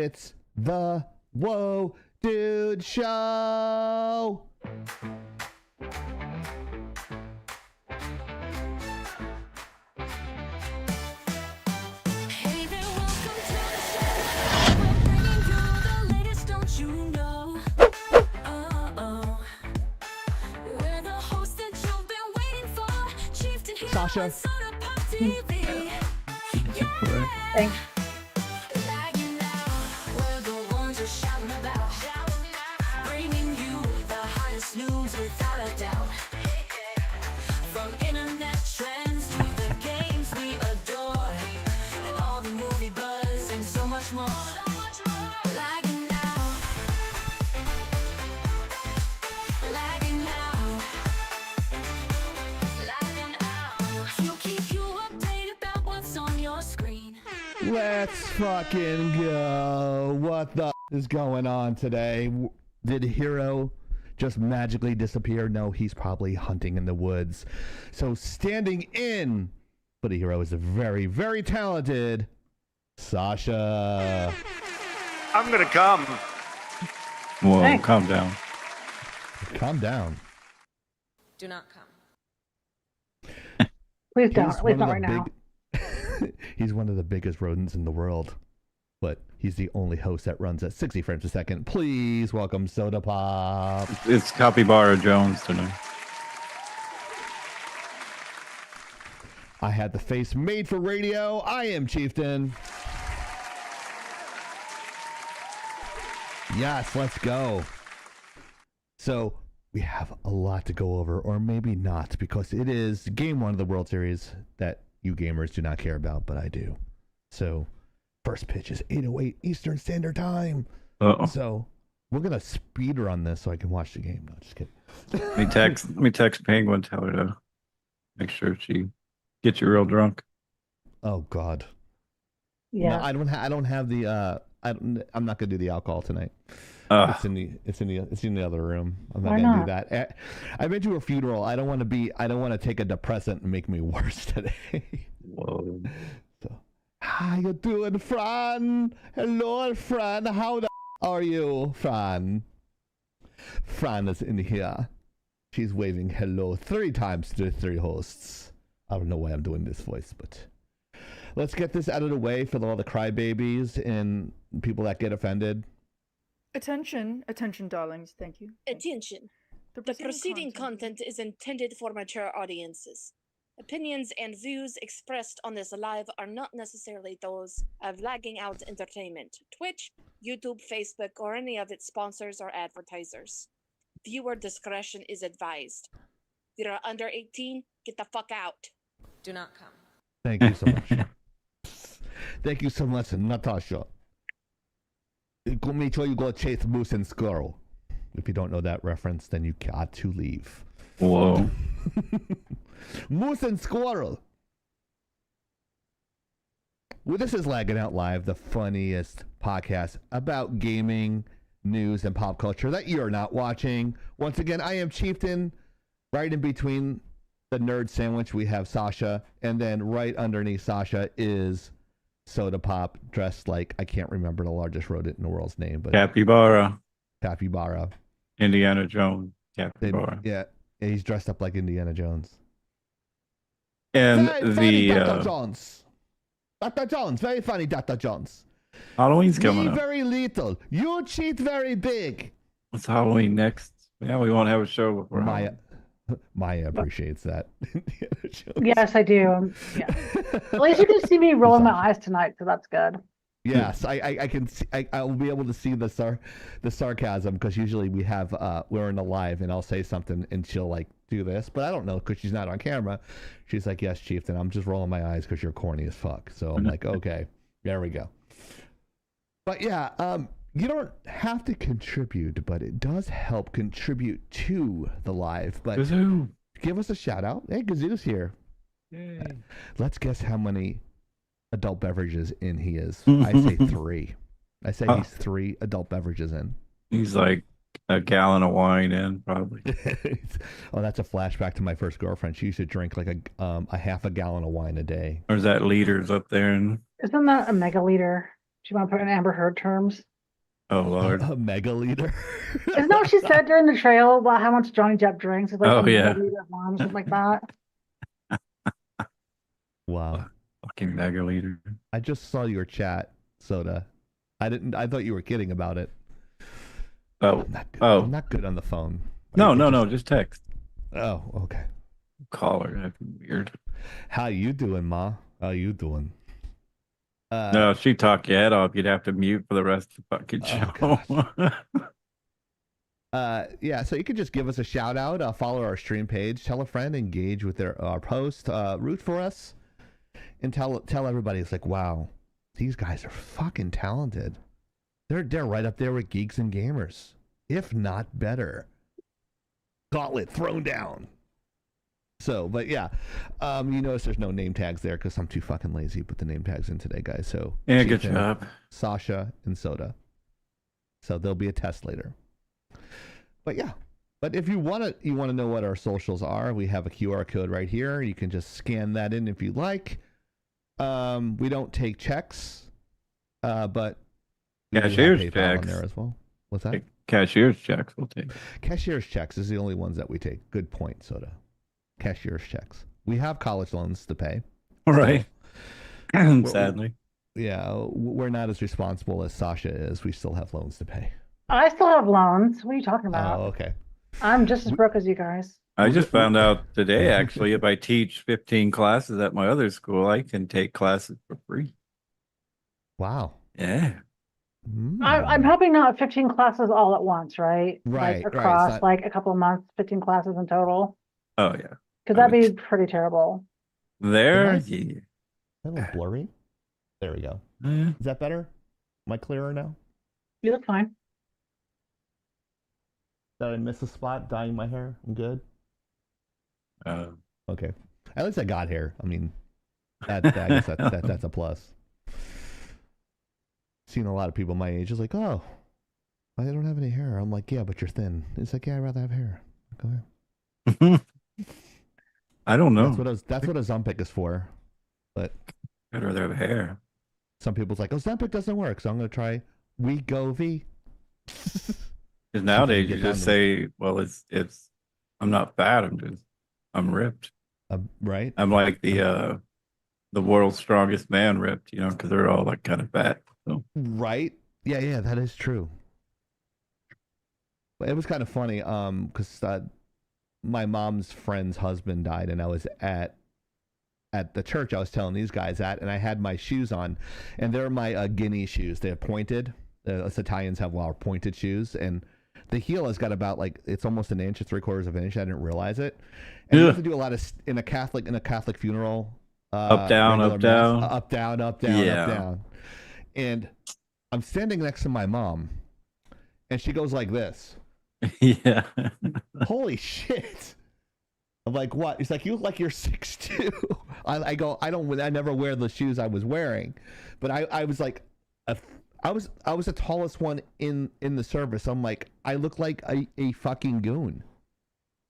It's the Whoa Dude Show. Hey there, welcome to the show. We're bringing you the latest, don't you know? Oh, we're the host that you've been waiting for. Chieftain here Sasha. on Soda Pop TV. Yeah. Thanks. Lagging now, we're the ones you're shouting about. Bringing you the hottest news without a doubt. From internet trends to the games we adore, and all the movie buzz and so much more. Lagging now, lagging now, lagging out. We'll keep you updated about what's on your screen. Let's fucking go. What the is going on today? Did Hero just magically disappear? No, he's probably hunting in the woods. So standing in for the Hero is a very, very talented Sasha. I'm gonna come. Whoa, Hey. calm down. Calm down. Do not come. Please don't. He's At least one not of right the now. He's one of the biggest rodents in the world, but he's the only host that runs at 60 frames a second. Please welcome Soda Pop. It's Capybara Jones tonight. I had the face made for radio. I am Chieftain. Yes, let's go. So we have a lot to go over, or maybe not, because it is game one of the World Series that you gamers do not care about, but I do. So first pitch is 8:08 Eastern Standard Time. Uh-oh. So we're gonna speed run this so I can watch the game. No, just kidding. Let me text Penguin, tell her to make sure she gets you real drunk. Oh God. Yeah. No, I don't have the I'm not gonna do the alcohol tonight. It's in the other room. I'm not Why gonna not? do that. I've been to a funeral. I don't want to take a depressant and make me worse today. Whoa. So, how you doing, Fran? Hello, Fran. How the are you, Fran? Fran is in here. She's waving hello 3 times to the 3 hosts. I don't know why I'm doing this voice, but let's get this out of the way for all the crybabies and people that get offended. Attention, darlings. Thank you. Attention. The preceding content is intended for mature audiences. Opinions and views expressed on this live are not necessarily those of Lagging Out Entertainment, Twitch, YouTube, Facebook, or any of its sponsors or advertisers. Viewer discretion is advised. If you're under 18, get the fuck out. Do not come. Thank you so much. Thank you so much, Natasha. Go make sure you go chase moose and squirrel. If you don't know that reference, then you got to leave. Whoa. Moose and squirrel. Well, this is Lagging Out Live, the funniest podcast about gaming, news, and pop culture that you're not watching. Once again, I am Chieftain. Right in between the nerd sandwich, we have Sasha, and then right underneath Sasha is Soda Pop, dressed like, I can't remember the largest rodent in the world's name, but Capybara. Capybara. Indiana Jones. Capybara. Yeah, he's dressed up like Indiana Jones. And Very funny, the Dr. Jones. Dr. Jones, very funny, Dr. Jones. Halloween's Me coming up. very little. You cheat very big. What's Halloween next? Yeah, we won't have a show before Maya appreciates that. Indiana Jones. Yes, I do. Yeah. At least you can see me rolling my eyes tonight, so that's good. Yes, I can see, I will be able to see the sarcasm, because usually we're in a live and I'll say something and she'll like do this, but I don't know because she's not on camera. She's like, yes, Chieftain, I'm just rolling my eyes because you're corny as fuck. So I'm like, okay, there we go. But yeah, you don't have to contribute, but it does help contribute to the live. But Kazoo. give us a shout out. Hey, Gazoo's here. Yay. Let's guess how many adult beverages in he is. I say 3. I say he's 3 adult beverages in. He's like a gallon of wine in, probably. Oh, that's a flashback to my first girlfriend. She used to drink like a half a gallon of wine a day. Or is that liters up there? And Isn't that a megaliter? Do you want to put in Amber Heard terms? Oh Lord. A mega leader. Isn't that what she said during the trail about how much Johnny Depp drinks? It's like Oh, a yeah. mega liter of wine, something like that. Wow. Fucking mega leader. I just saw your chat, Soda. I thought you were kidding about it. Oh. I'm not good. Oh. I'm not good on the phone. No, just text. Oh, okay. Call her. That'd be weird. How you doing, Ma? How you doing? No, if she talk your head off, you'd have to mute for the rest of the fucking show. Yeah, so you can just give us a shout out, follow our stream page, tell a friend, engage with our post, root for us, and tell everybody. It's like, wow, these guys are fucking talented. They're right up there with geeks and gamers, if not better. Gauntlet thrown down. So, but yeah, you notice there's no name tags there because I'm too fucking lazy to put the name tags in today, guys. So Yeah, good Chief, job. Sasha and Soda. So there'll be a test later. But yeah, but if you want to know what our socials are, we have a QR code right here. You can just scan that in if you like. We don't take checks, but we do have Cashier's PayPal checks. on there as well. What's that? Cashier's checks will take. Cashier's checks is the only ones that we take. Good point, Soda. Cashier's checks. We have college loans to pay. All right. So, Sadly. yeah, we're not as responsible as Sasha is. We still have loans to pay. I still have loans. What are you talking about? Oh, okay. I'm just as broke as you guys. I just found out today, actually, if I teach 15 classes at my other school, I can take classes for free. Wow. Yeah. I'm hoping not 15 classes all at once, right? Right, Like right, across it's not- like a couple of months, 15 classes in total. Oh, yeah. Because I that'd would- be pretty terrible. There. Nice. Yeah. A little blurry. There we go. Yeah. Is that better? Am I clearer now? You look fine. Did I miss a spot dyeing my hair? I'm good. Okay. At least I got hair. I mean, I guess that's a plus. Seen a lot of people my age is like, oh, I don't have any hair. I'm like, yeah, but you're thin. It's like, yeah, I'd rather have hair. Go ahead. I don't know. That's what Ozempic is for. But I'd rather have hair. some people's like, Ozempic doesn't work, so I'm gonna try Wegovy. Because nowadays Get you down just to- say, well, it's I'm not fat, I'm ripped. Right? I'm like the world's strongest man ripped, because they're all like kind of fat. So Right? Yeah, that is true. But it was kind of funny, because my mom's friend's husband died, and I was at the church I was telling these guys at, and I had my shoes on, and they're my Guinea shoes. They're pointed. Us Italians have pointed shoes, and the heel has got about it's almost an inch or 3/4 of an inch. I didn't realize it. And you have to do a lot of in a Catholic funeral. Up, down, regular up, mass, down. up, down, up, down, Yeah. up, down. And I'm standing next to my mom, and she goes like this. yeah. Holy shit. I'm like, what? He's like, you look like you're 6'2". I go, I never wear the shoes I was wearing. But I was like, I was the tallest one in the service. I'm like, I look like a fucking goon.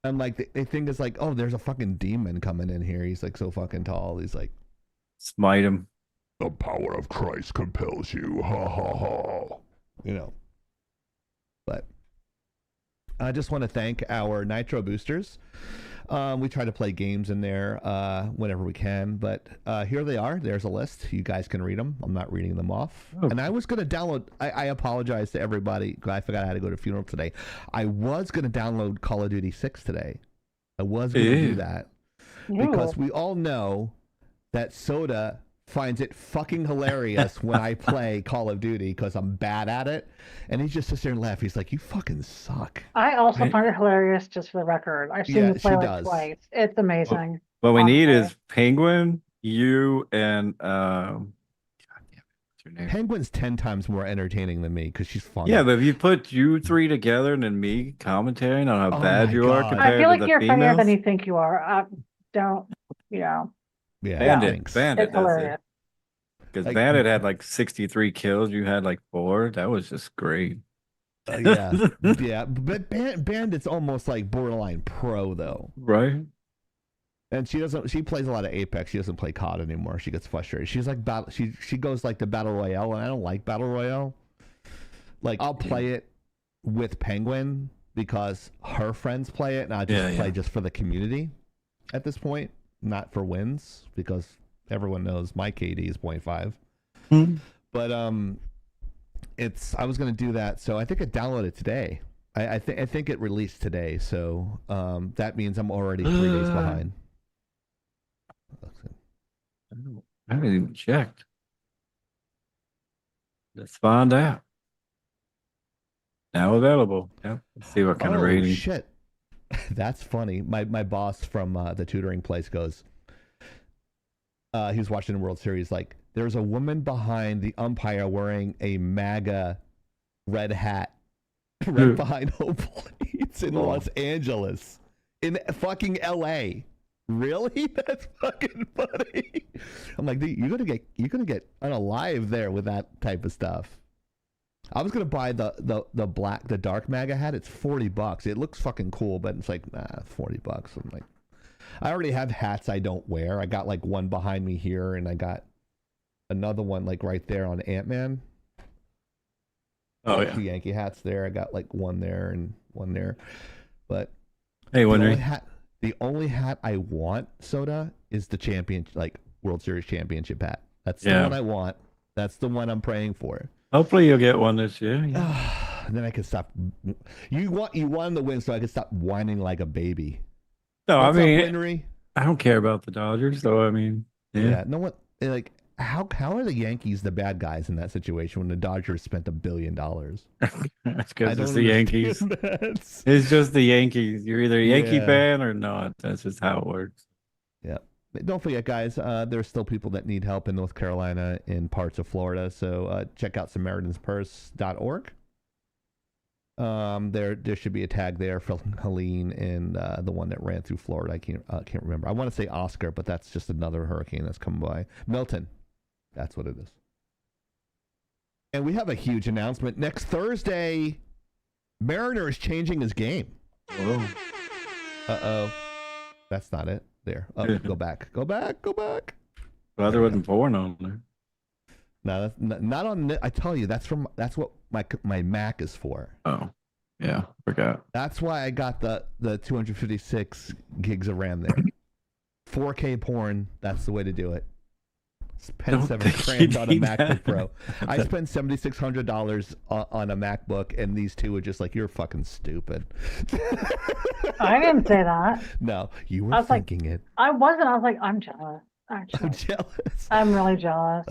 I'm like, they think it's like, oh, there's a fucking demon coming in here. He's like so fucking tall. He's like, Smite him. the power of Christ compels you. Ha ha ha. But I just want to thank our Nitro boosters. We try to play games in there whenever we can, but here they are. There's a list. You guys can read them. I'm not reading them off. Oh. And I was going to download. I apologize to everybody. I forgot how to go to a funeral today. I was going to download Call of Duty 6 today. I was going to do Ew. that Ew. because we all know that Soda finds it fucking hilarious when I play Call of Duty because I'm bad at it. And he just sits there and laughs. He's like, you fucking suck. I also Right. find it hilarious just for the record. I've seen Yeah, you play she like does. twice. It's amazing. What we need Honestly. is Penguin, you, and God damn it, what's your name? Penguin's 10 times more entertaining than me because she's funny. Yeah, but if you put you three together and then me commentating on how Oh bad my you are God. compared I feel like to the you're funnier than females, you think you are. Don't, yeah, Bandit thanks. does it's hilarious. it. Because Like- Bandit had like 63 kills, you had like 4. That was just great. Yeah, yeah. But Bandit's almost like borderline pro though. Right? And she doesn't. She plays a lot of Apex. She doesn't play COD anymore. She gets frustrated. She's like battle. She goes like the battle royale, and I don't like battle royale. Like I'll play it with Penguin because her friends play it, and I just play just for the community. At this point, not for wins because everyone knows my KD is 0.5. Hmm. But I was gonna do that, so I think I downloaded today. I think it released today, so that means I'm already 3 days behind. I haven't even checked. Let's find out. Now available. Yep. Let's see what kind of rating. Shit. That's funny. My boss from the tutoring place goes, he was watching the World Series, like, there's a woman behind the umpire wearing a MAGA red hat right behind home plates in Los Angeles. In fucking LA. Really? That's fucking funny. I'm like, you're gonna get unalive there with that type of stuff. I was gonna buy the dark MAGA hat. It's $40. It looks fucking cool, but it's like, nah, $40. I'm like, I already have hats I don't wear. I got like one behind me here, and I got another one like right there on Ant-Man. Oh yeah. 2 Yankee hats there. I got like one there and one there. But hey, the only hat I want, Soda, is the World Series championship hat. That's the one I want. That's the one I'm praying for. Hopefully you'll get one this year. Yeah. And then I can stop. You want to win, so I can stop whining like a baby. No, What's I mean, up, Winry? I don't care about the Dodgers, so I mean, yeah. No one like. How are the Yankees the bad guys in that situation when the Dodgers spent $1 billion? That's because it's the Yankees. It's just the Yankees. You're either a Yankee fan or not. That's just how it works. Yeah. But don't forget, guys, there's still people that need help in North Carolina, in parts of Florida. So check out SamaritansPurse.org. There should be a tag there for Helene and the one that ran through Florida. I can't remember. I want to say Oscar, but that's just another hurricane that's come by. Milton. That's what it is. And we have a huge announcement. Next Thursday, Mariner is changing his game. Whoa. Uh-oh. That's not it. There. Oh, go back. Go back. Go back. Well, there wasn't porn on there. No, that's not on. I tell you, that's what my Mac is for. Oh, yeah. Forgot. That's why I got the 256 gigs of RAM there. 4K porn. That's the way to do it. Spend $7,000 on a MacBook Pro. I spent $7,600 on a MacBook, and these two were just like, "You're fucking stupid." I didn't say that. No, you were thinking it. I wasn't. I was like, I'm jealous. Actually. I'm jealous. I'm really jealous.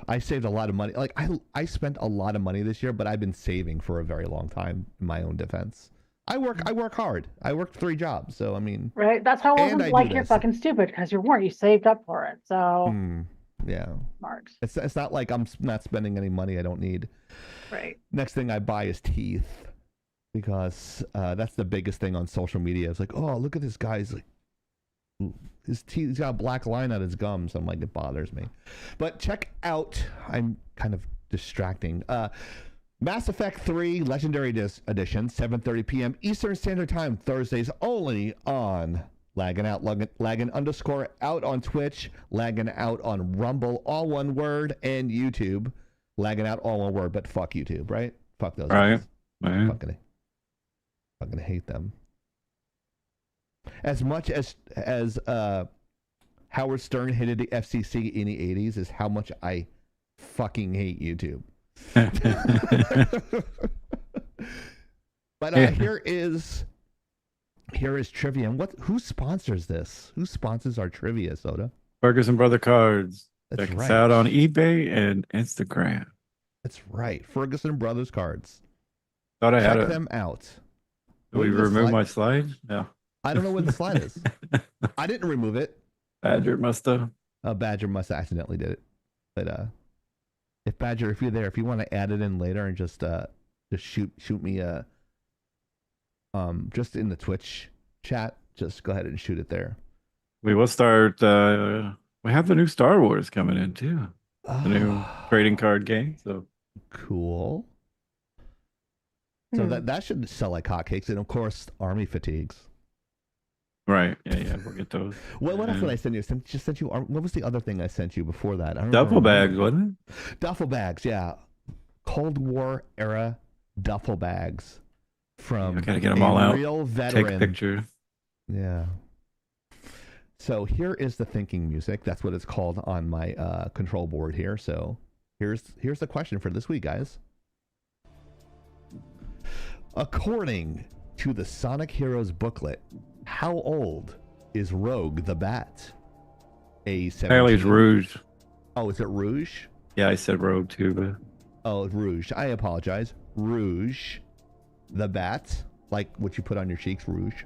I saved a lot of money. Like I spent a lot of money this year, but I've been saving for a very long time. In my own defense, I work hard. I worked 3 jobs, so I mean. Right. That's how I wasn't like you're fucking stupid because you weren't. You saved up for it. So. Yeah. Smart. It's not like I'm not spending any money I don't need. Right. Next thing I buy is teeth, because that's the biggest thing on social media. It's like, oh, look at this guy's like, his teeth, he's got a black line on his gums. I'm like, it bothers me. But check out, I'm kind of distracting. Mass Effect 3 Legendary Edition, 7:30 p.m. Eastern Standard Time, Thursdays only on Lagging Out, Lagging_out on Twitch, Lagging Out on Rumble, all one word, and YouTube. Lagging Out, all one word, but fuck YouTube, right? Fuck those guys. Right. Fucking hate them. As much as Howard Stern hated the FCC in the 80s is how much I fucking hate YouTube. But here is trivia. And who sponsors this? Who sponsors our trivia, Soda? Ferguson Brother Cards. That's Check right. us out on eBay and Instagram. That's right. Ferguson Brothers Cards. Thought I had Check them out. Did we remove my slide? Yeah. I don't know where the slide is. I didn't remove it. Badger must have. Badger must have accidentally did it. But if Badger, if you're there, if you want to add it in later and just shoot me just in the Twitch chat, just go ahead and shoot it there. We will start. We have the new Star Wars coming in too. The new trading card game. So cool. So that should sell like hotcakes, and of course, army fatigues. Right. Yeah. We'll get those. What else did I And send you? Just sent you. What was the other thing I sent you before that? I don't duffel remember. bags, wasn't Duffel bags, yeah. Cold War era duffel bags it? from I gotta get them a all out. real Take veteran. a picture. Yeah. So here is the thinking music. That's what it's called on my control board here. So here's the question for this week, guys. According to the Sonic Heroes booklet, how old is Rogue the Bat? A 17? Apparently it's Rouge. Oh, is it Rouge? Yeah, I said Rogue too, but Oh, Rouge. I apologize. Rouge the Bat, like what you put on your cheeks, Rouge.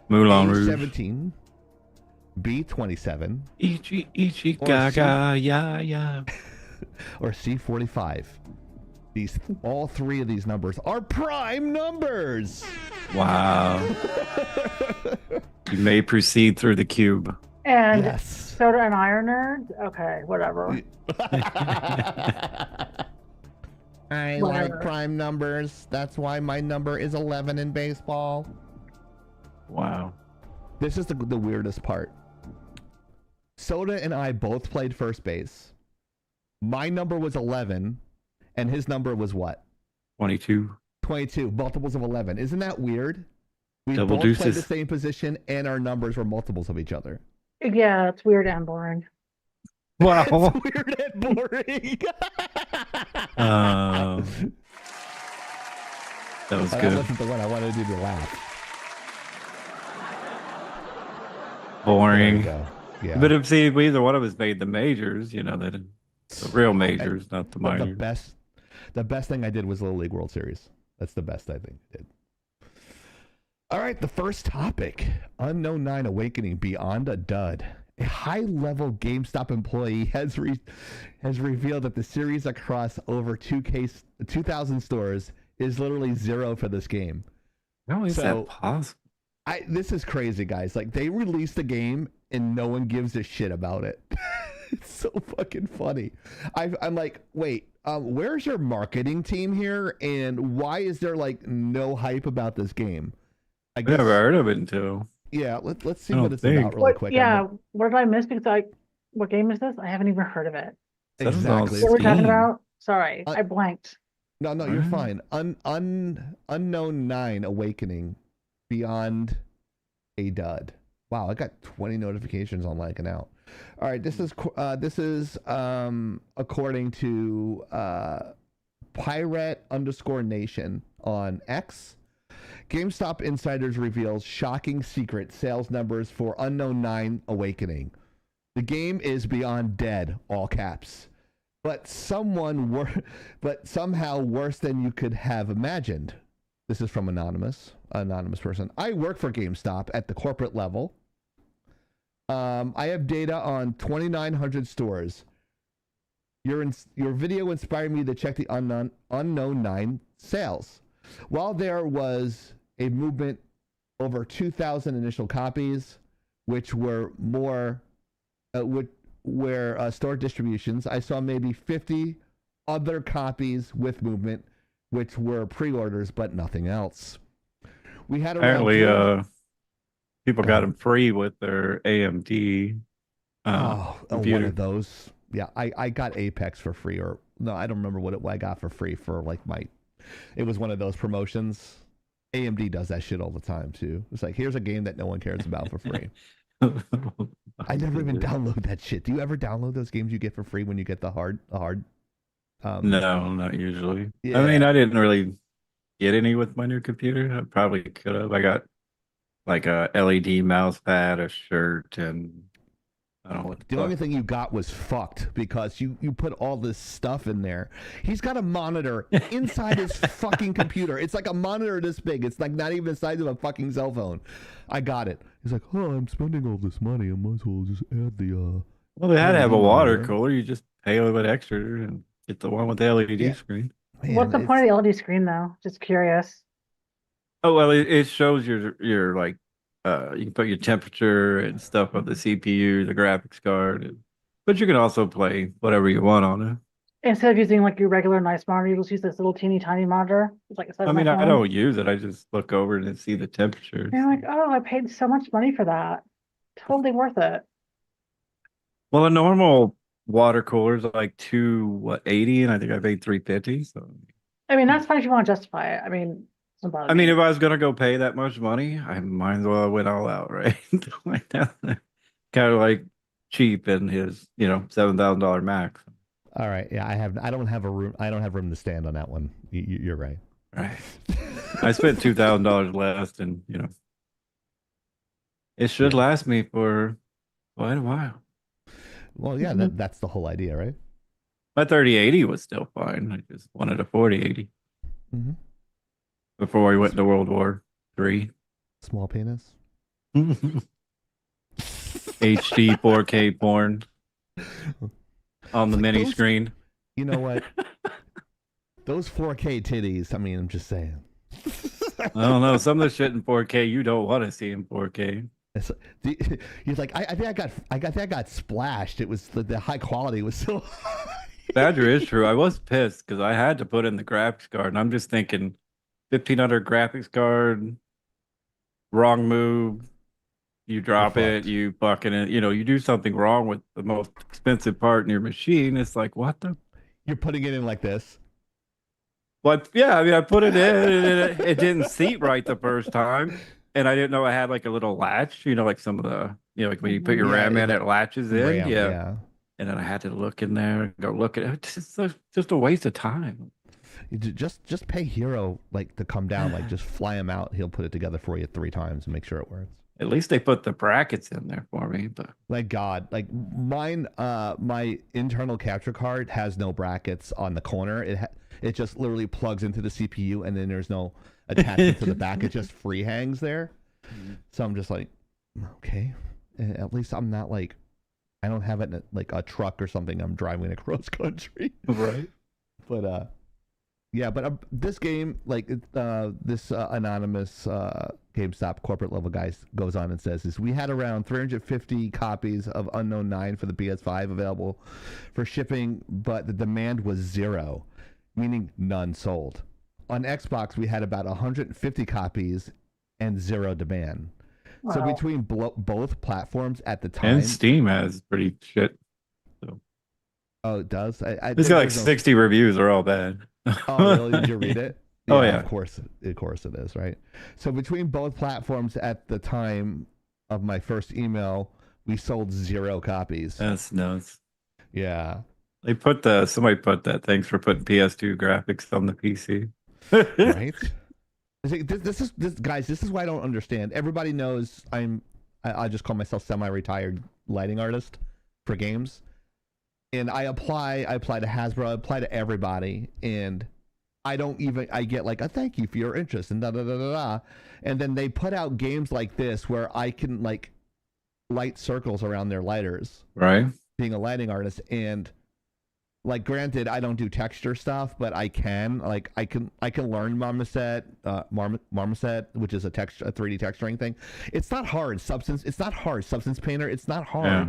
Moulin A Rouge. 17, B 27, Ichi Or gaga, yeah. or C 45. All three of these numbers are prime numbers. Wow. You may procead through the cube. And Yes. soda and iron nerd? Okay, whatever. I Whatever. like prime numbers. That's why my number is 11 in baseball. Wow. This is the weirdest part. Soda and I both played first base. My number was 11, and his number was what? 22. 22. Multiples of 11. Isn't that weird? We Double both played the deuces. same position, and our numbers were multiples of each other. Yeah, it's weird and boring. Wow. It's weird and boring. That was That good. wasn't the one I wanted to do to laugh. There Boring. we go. Yeah. But if either one of us made the majors, the real majors, not the the minors. best thing I did was Little League World Series. That's the best I think I did. All right, the first topic: Unknown 9 Awakening Beyond a Dud. A high-level GameStop employee has revealed that the series across over 2,000 stores is literally zero for this game. How is So- that possible? This is crazy, guys. Like, they released the game and no one gives a shit about it. It's so fucking funny. I'm like, wait, where's your marketing team here? And why is there like no hype about this game? I I never heard of it until. Yeah, let's see I what don't it's think. about really What, quick. yeah, what did I miss? Because what game is this? I haven't even heard of it. That was on Exactly. What were we talking Steam. about? Sorry, Uh, I blanked. No, you're Alright. fine. Unknown 9 Awakening Beyond a Dud. Wow, I got 20 notifications on liking out. All right, this is according to Pirate_Nation on X. GameStop insiders reveals shocking secret sales numbers for Unknown 9 Awakening. The game is beyond dead, all caps. But somehow worse than you could have imagined. This is from anonymous person. I work for GameStop at the corporate level. I have data on 2,900 stores. Your video inspired me to check the Unknown 9 sales. While there was a movement over 2,000 initial copies, which were more, store distributions, I saw maybe 50 other copies with movement, which were pre-orders, but nothing else. We had Apparently, people got them free with their AMD one computer. of those. Yeah, I got Apex for free, or no, I don't remember what I got for free for like it was one of those promotions. AMD does that shit all the time too. It's like, here's a game that no one cares about for free. I never even download that shit. Do you ever download those games you get for free when you get the hard? No, not usually. Yeah. I mean, I didn't really get any with my new computer. I probably could have. I got like a LED mouse pad, a shirt, and I don't know what The only thing you got was fucked because you put all this stuff in there. He's got a monitor inside his fucking computer. It's like a monitor this big. It's like not even the size of a fucking cell phone. I got it. He's like, oh, I'm spending all this money. I might as well just add the Well, they had to have a LED water monitor. cooler. You just pay a little bit extra and get the one with the LED Yeah. screen. Man, What's the point of the LED screen though? Just curious. Oh well, it shows your like you can put your temperature and stuff of the CPU, the graphics card, but you can also play whatever you want on it. Instead of using like your regular nice monitor, you just use this little teeny tiny monitor. It's like the size I of my mean, I phone. don't use it. I just look over and see the temperatures. And you're like, oh, I paid so much money for that. Totally worth it. Well, a normal water cooler is like 280, and I think I paid 350. So, I mean, that's fine if you want to justify it. I mean, it's not bother I mean, me. if I was gonna go pay that much money, I might as well went all out, right? Like that, kind of like cheap in his, $7,000 Mac. All right. Yeah, I don't have room to stand on that one. You're right. Right. I spent $2,000 less, and it should last me for quite a while. Well, yeah, that's the whole idea, right? My 3080 was still fine. I just wanted a 4080 Mm-hmm. before we went to World War III. Small penis. HD 4K porn on the mini screen. You know what? Those 4K titties. I mean, I'm just saying. I don't know. Some of the shit in 4K you don't want to see in 4K. He's like, I think I got splashed. It was the high quality was so high. Badger is true. I was pissed because I had to put in the graphics card, and I'm just thinking, 1,500 graphics card, wrong move. You drop it, you fucking it. You do something wrong with the most expensive part in your machine. It's like, what the? You're putting it in like this. But yeah, I mean, I put it in, and it didn't seat right the first time, and I didn't know I had like a little latch. Like some of the, like when you put your RAM in, it latches in. Yeah. And then I had to look in there and go look at it. It's just a waste of time. Just pay Hero to come down, just fly him out. He'll put it together for you 3 times and make sure it works. At least they put the brackets in there for me. But God, mine, my internal capture card has no brackets on the corner. It just literally plugs into the CPU, and then there's no attachment to the back. It just free hangs there. So I'm just like, okay, at least I'm not I don't have it in a truck or something. I'm driving across country. Right. But yeah, but this game, this anonymous GameStop corporate level guy goes on and says, we had around 350 copies of Unknown 9 for the PS5 available for shipping, but the demand was 0, meaning none sold. On Xbox, we had about 150 copies and 0 demand. Wow. So between both platforms at the time, and Steam has pretty shit. So. Oh, it does. It's got 60 reviews. Are all bad. Oh, really? Did you read it? Yeah, oh, yeah. Of course it is, right? So between both platforms at the time of my first email, we sold 0 copies. That's nuts. Yeah. Somebody put that. Thanks for putting PS2 graphics on the PC. Right. Guys, this is why I don't understand. Everybody knows I just call myself semi-retired lighting artist for games. And I apply to Hasbro, I apply to everybody, and I get a thank you for your interest and da da da da da. And then they put out games like this where I can light circles around their lighters. Right. Being a lighting artist, and granted, I don't do texture stuff, but I can I can learn Marmoset, which is a 3D texturing thing. It's not hard. Substance Painter. It's not hard. Yeah.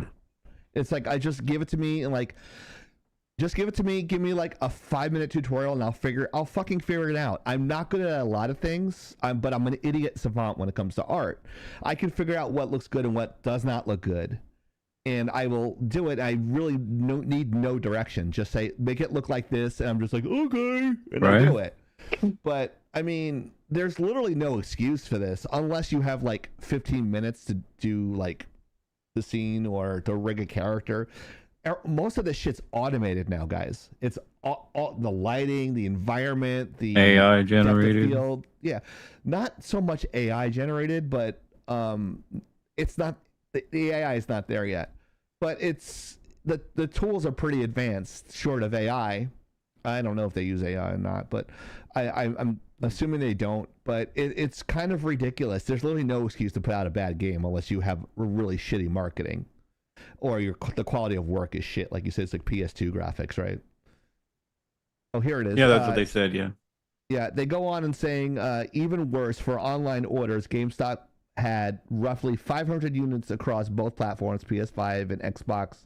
It's I just give it to me and just give it to me. Give me a 5-minute tutorial and I'll fucking figure it out. I'm not good at a lot of things, but I'm an idiot savant when it comes to art. I can figure out what looks good and what does not look good, and I will do it. I really need no direction. Just say make it look like this, and I'm just like okay, and I do it. But I mean, there's literally no excuse for this unless you have 15 minutes to do the scene or to rig a character. Most of this shit's automated now, guys. It's all the lighting, the environment, the AI generated field. Yeah, not so much AI generated, but it's not the AI is not there yet. But it's the tools are pretty advanced. Short of AI, I don't know if they use AI or not, but I'm assuming they don't, but it's kind of ridiculous. There's literally no excuse to put out a bad game unless you have really shitty marketing or the quality of work is shit. Like you said, it's PS2 graphics, right? Oh, here it is. Yeah, that's what they said, yeah. Yeah, they go on and saying, even worse, for online orders, GameStop had roughly 500 units across both platforms, PS5 and Xbox,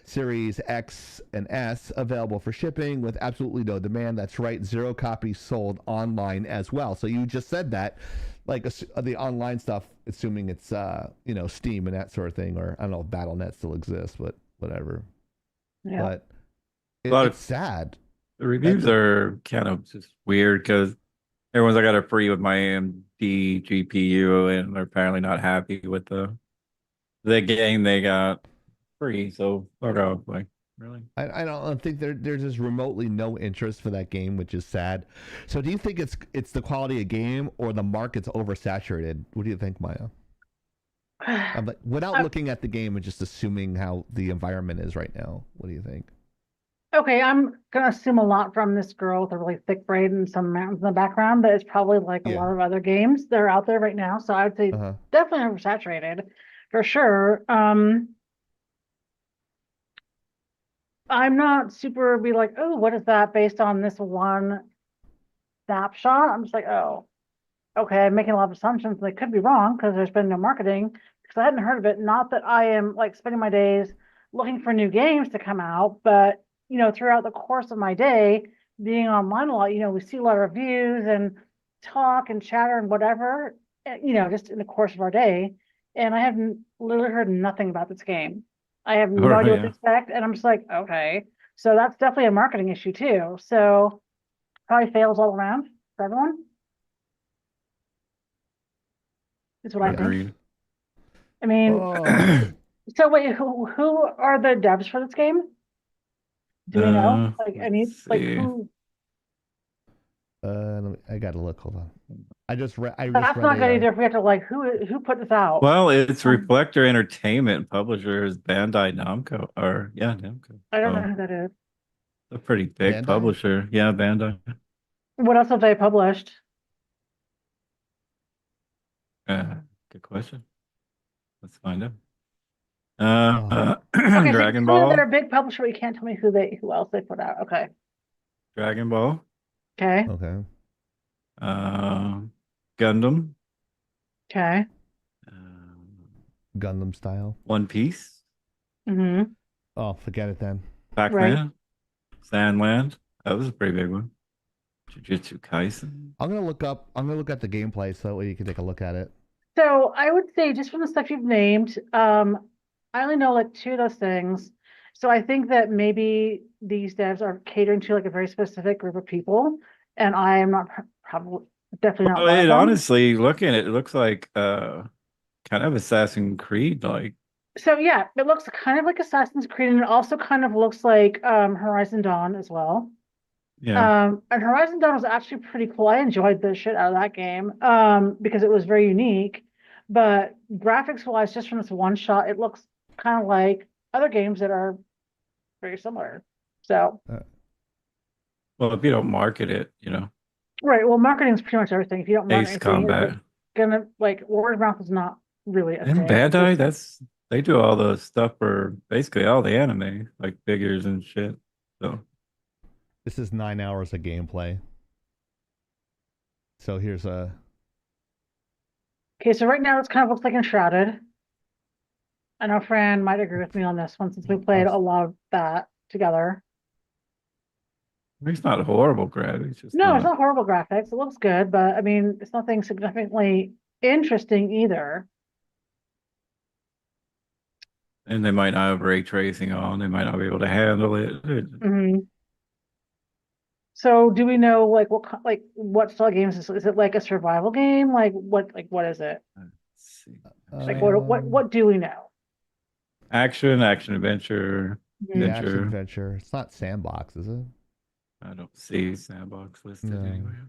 Series X and S available for shipping with absolutely no demand. That's right, 0 copies sold online as well. So you just said that, like the online stuff, assuming it's Steam and that sort of thing, or I don't know if BattleNet still exists, but whatever. Yeah. But lot it's of- sad. The reviews are kind of just weird because everyone's I got it free with my AMD GPU, and they're apparently not happy with the game they got free. So fuck off, like really. I don't think there's just remotely no interest for that game, which is sad. So do you think it's the quality of game or the market's oversaturated? What do you think, Maya? I'm like, without looking at the game and just assuming how the environment is right now, what do you think? Okay, I'm gonna assume a lot from this girl with a really thick braid and some mountains in the background, that it's probably like a lot of other games that are out there right now. So I would say definitely oversaturated for sure. I'm not super be like, oh, what is that based on this one snapshot? I'm just like, oh, okay, I'm making a lot of assumptions. They could be wrong because there's been no marketing because I hadn't heard of it. Not that I am like spending my days looking for new games to come out, but throughout the course of my day, being online a lot, we see a lot of reviews and talk and chatter and whatever, just in the course of our day. And I have literally heard nothing about this game. I have no idea what to expect. And I'm just like, okay. So that's definitely a marketing issue too. So probably fails all around for everyone. Is what I think. I mean, so wait, who are the devs for this game? Do we know? Like who? I gotta look. Hold on. I just read. That's not good either. If we have to who put this out? Well, it's Reflector Entertainment. Publisher is Bandai Namco, Namco. I don't know who that is. A pretty big publisher. Yeah, Bandai. What else have they published? Good question. Let's find out. Okay, Dragon so Ball. They're a big publisher. You can't tell me who else they put out. Okay. Dragon Ball. Okay. Okay. Gundam. Okay. Gundam style. One Piece. Mm-hmm. Oh, forget it then. Pac-Man. Sandland. That was a pretty big one. Jujutsu Kaisen. I'm gonna look at the gameplay so that way you can take a look at it. So I would say just from the stuff you've named, I only know like 2 of those things. So I think that maybe these devs are catering to like a very specific group of people, and I am not probably definitely not. Well, honestly, looking at it, looks like kind of Assassin's Creed like. So yeah, it looks kind of like Assassin's Creed, and it also kind of looks like Horizon Dawn as well. Yeah. And Horizon Dawn was actually pretty cool. I enjoyed the shit out of that game because it was very unique. But graphics wise, just from this one shot, it looks kind of like other games that are very similar. So, well, if you don't market it, right. Well, marketing is pretty much everything. If you don't market Ace anything, Combat. it's gonna like word of mouth is not really a And thing. Bandai, they do all the stuff for basically all the anime, like figures and shit. So this is 9 hours of gameplay. So here's a. Okay, so right now it's kind of looks like Enshrouded. I know Fran might agree with me on this one since we played a lot of that together. it's not horrible graphics. It's not horrible graphics. It looks good, but I mean, it's nothing significantly interesting either. And they might not have ray tracing on. They might not be able to handle it. Mm-hmm. So do we know what style games is? Is it like a survival game? What is it? Let's see. Like what do we know? Action adventure. Action adventure. It's not sandbox, is it? I don't see sandbox listed anywhere.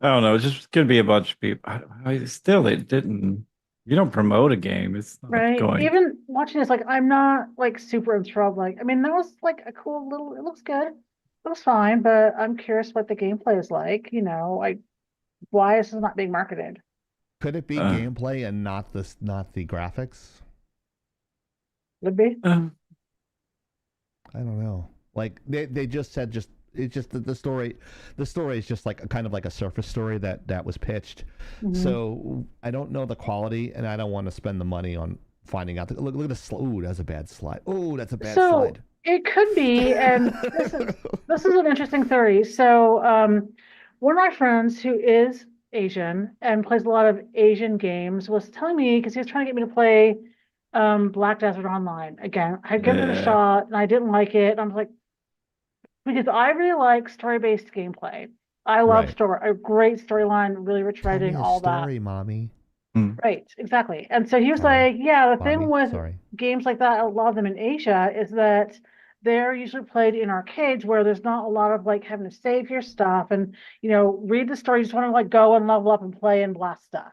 I don't know. It's just gonna be a bunch of people. It didn't. You don't promote a game. It's not Right. going. Even watching this, I'm not super enthralled. I mean, that was a cool little. It looks good. It looks fine, but I'm curious what the gameplay is like. Why is this not being marketed? Could it be gameplay and not the graphics? Would be. I don't know. Like they just said, it's just the story. The story is just like a kind of like a surface story that was pitched. So I don't know the quality, and I don't want to spend the money on finding out. Look at the slide. Ooh, that's a bad slide. Oh, that's a bad So slide. it could be, and this is an interesting theory. So one of my friends who is Asian and plays a lot of Asian games was telling me, because he was trying to get me to play Black Desert Online. Again, I'd given it a Yeah. shot and I didn't like it. And I was like, because I really like story-based gameplay. I love Right. a great storyline, really rich Tell me writing, a all that. story, mommy. Right, exactly. And so he was Sorry. like, yeah, the Mommy, thing with sorry. games like that, a lot of them in Asia, is that they're usually played in arcades where there's not a lot of like having to save your stuff and, read the story. You just want to like go and level up and play and blast stuff.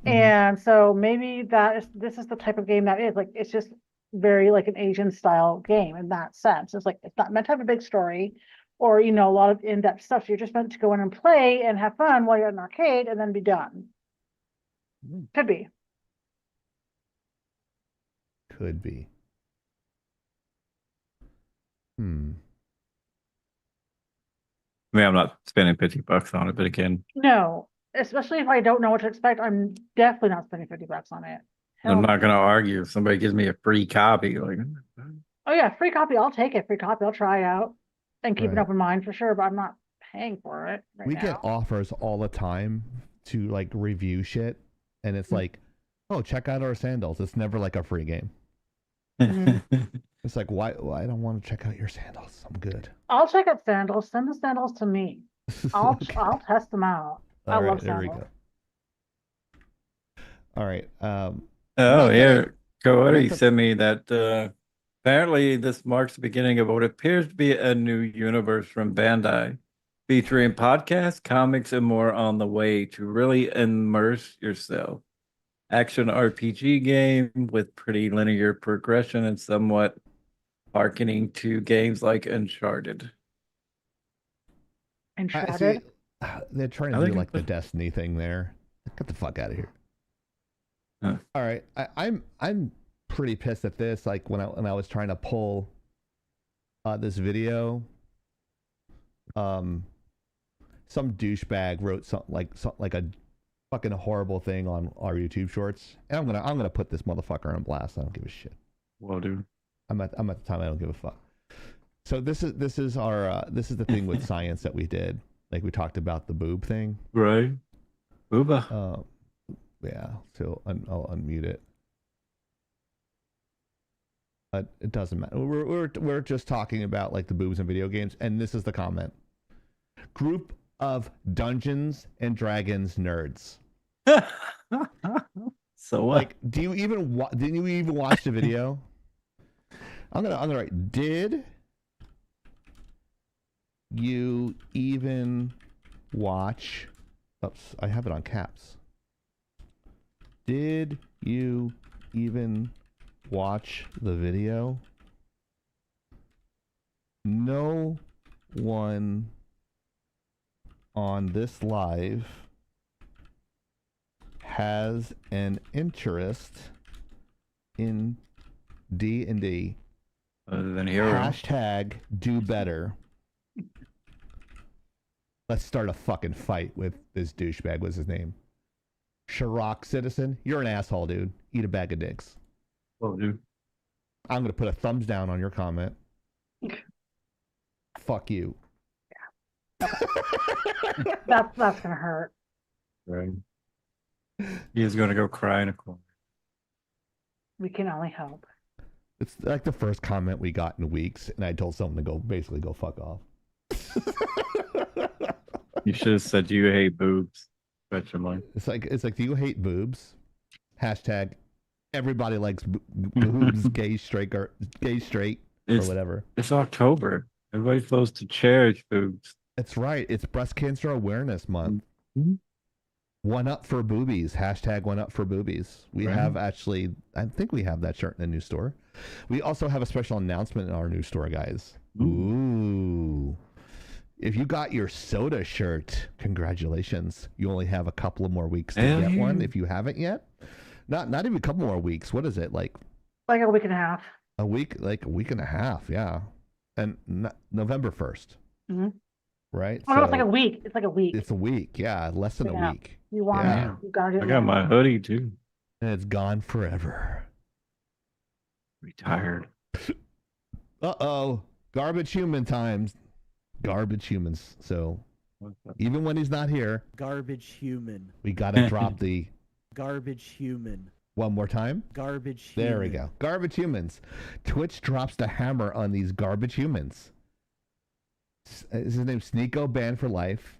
And so maybe this is the type of game that is like, it's just very like an Asian style game in that sense. It's like, it's not meant to have a big story or, a lot of in-depth stuff. So you're just meant to go in and play and have fun while you're in an arcade and then be done. Could be. Could be. Hmm. I mean, I'm not spending $50 on it, but again, No, especially if I don't know what to expect, I'm definitely not spending $50 on it. I'm Hell not no. gonna argue if somebody gives me a free copy. Like, Oh yeah, free copy, I'll take it. Free copy, I'll try it out and keep an Right. open mind for sure, but I'm not paying for it right We now. get offers all the time to like review shit, and it's like, oh, check out our sandals. It's never like a free game. It's like, why? Well, I don't want to check out your sandals. I'm good. I'll check out sandals. Send the sandals to me. I'll test them out. I All right, love there we sandals. go. All right. Oh not yeah, gonna- Coyote not the- sent me that apparently this marks the beginning of what appears to be a new universe from Bandai, featuring podcasts, comics, and more on the way to really immerse yourself. Action RPG game with pretty linear progression and somewhat hearkening to games like Uncharted. I Uncharted. see, they're trying to I do think like the it's- Destiny thing there. Get the fuck out of here. Huh. All right, I'm pretty pissed at this. Like when I was trying to pull this video, some douchebag wrote something like a fucking horrible thing on our YouTube shorts, and I'm gonna put this motherfucker on blast. I don't give a shit. Well, dude. I'm at the time I don't give a fuck. So this is our this is the thing with science that we did. Like we talked about the boob thing. Right. Booba. Yeah. So I'll unmute it. It doesn't matter. We're just talking about like the boobs in video games, and this is the comment. Group of Dungeons and Dragons nerds. So what? Like, didn't you even watch the video? I'm gonna write. Did you even watch? Oops, I have it on caps. Did you even watch the video? No one on this live has an interest in D&D. Other than hero. Hashtag do better. Let's start a fucking fight with this douchebag. What's his name? Shirok Citizen. You're an asshole, dude. Eat a bag of dicks. Well, dude. I'm gonna put a thumbs down on your comment. Fuck you. That's gonna hurt. Right. He's gonna go cry in a corner. We can only hope. It's like the first comment we got in weeks, and I told someone to basically go fuck off. You should have said you hate boobs. Question mark. It's like, do you hate boobs? Hashtag everybody likes boobs, gay, straight, or whatever. It's October. Everybody's supposed to cherish boobs. That's right. It's Breast Cancer Awareness Month. Mm-hmm. One up for boobies. Hashtag one up for boobies. We Right. have actually, I think we have that shirt in the new store. We also have a special announcement in our new store, guys. Ooh. If you got your soda shirt, congratulations. You only have a couple of more weeks to get one if you haven't yet. Not even a couple more weeks. What is it? Like a week and a half. a week and a half, yeah. And November 1st. right? Oh, no, it's like a So week. It's like a week. it's a week. Yeah, less than a Yeah. week. You want Yeah. it. You gotta do it I got now. my hoodie too. And it's gone forever. Retired. Uh-oh. Garbage human times. Garbage humans. So even when he's not here, Garbage human. we gotta drop the Garbage human. one more time. Garbage human. There we go. Garbage humans. Twitch drops the hammer on these garbage humans. Is his name Sneeko banned for life?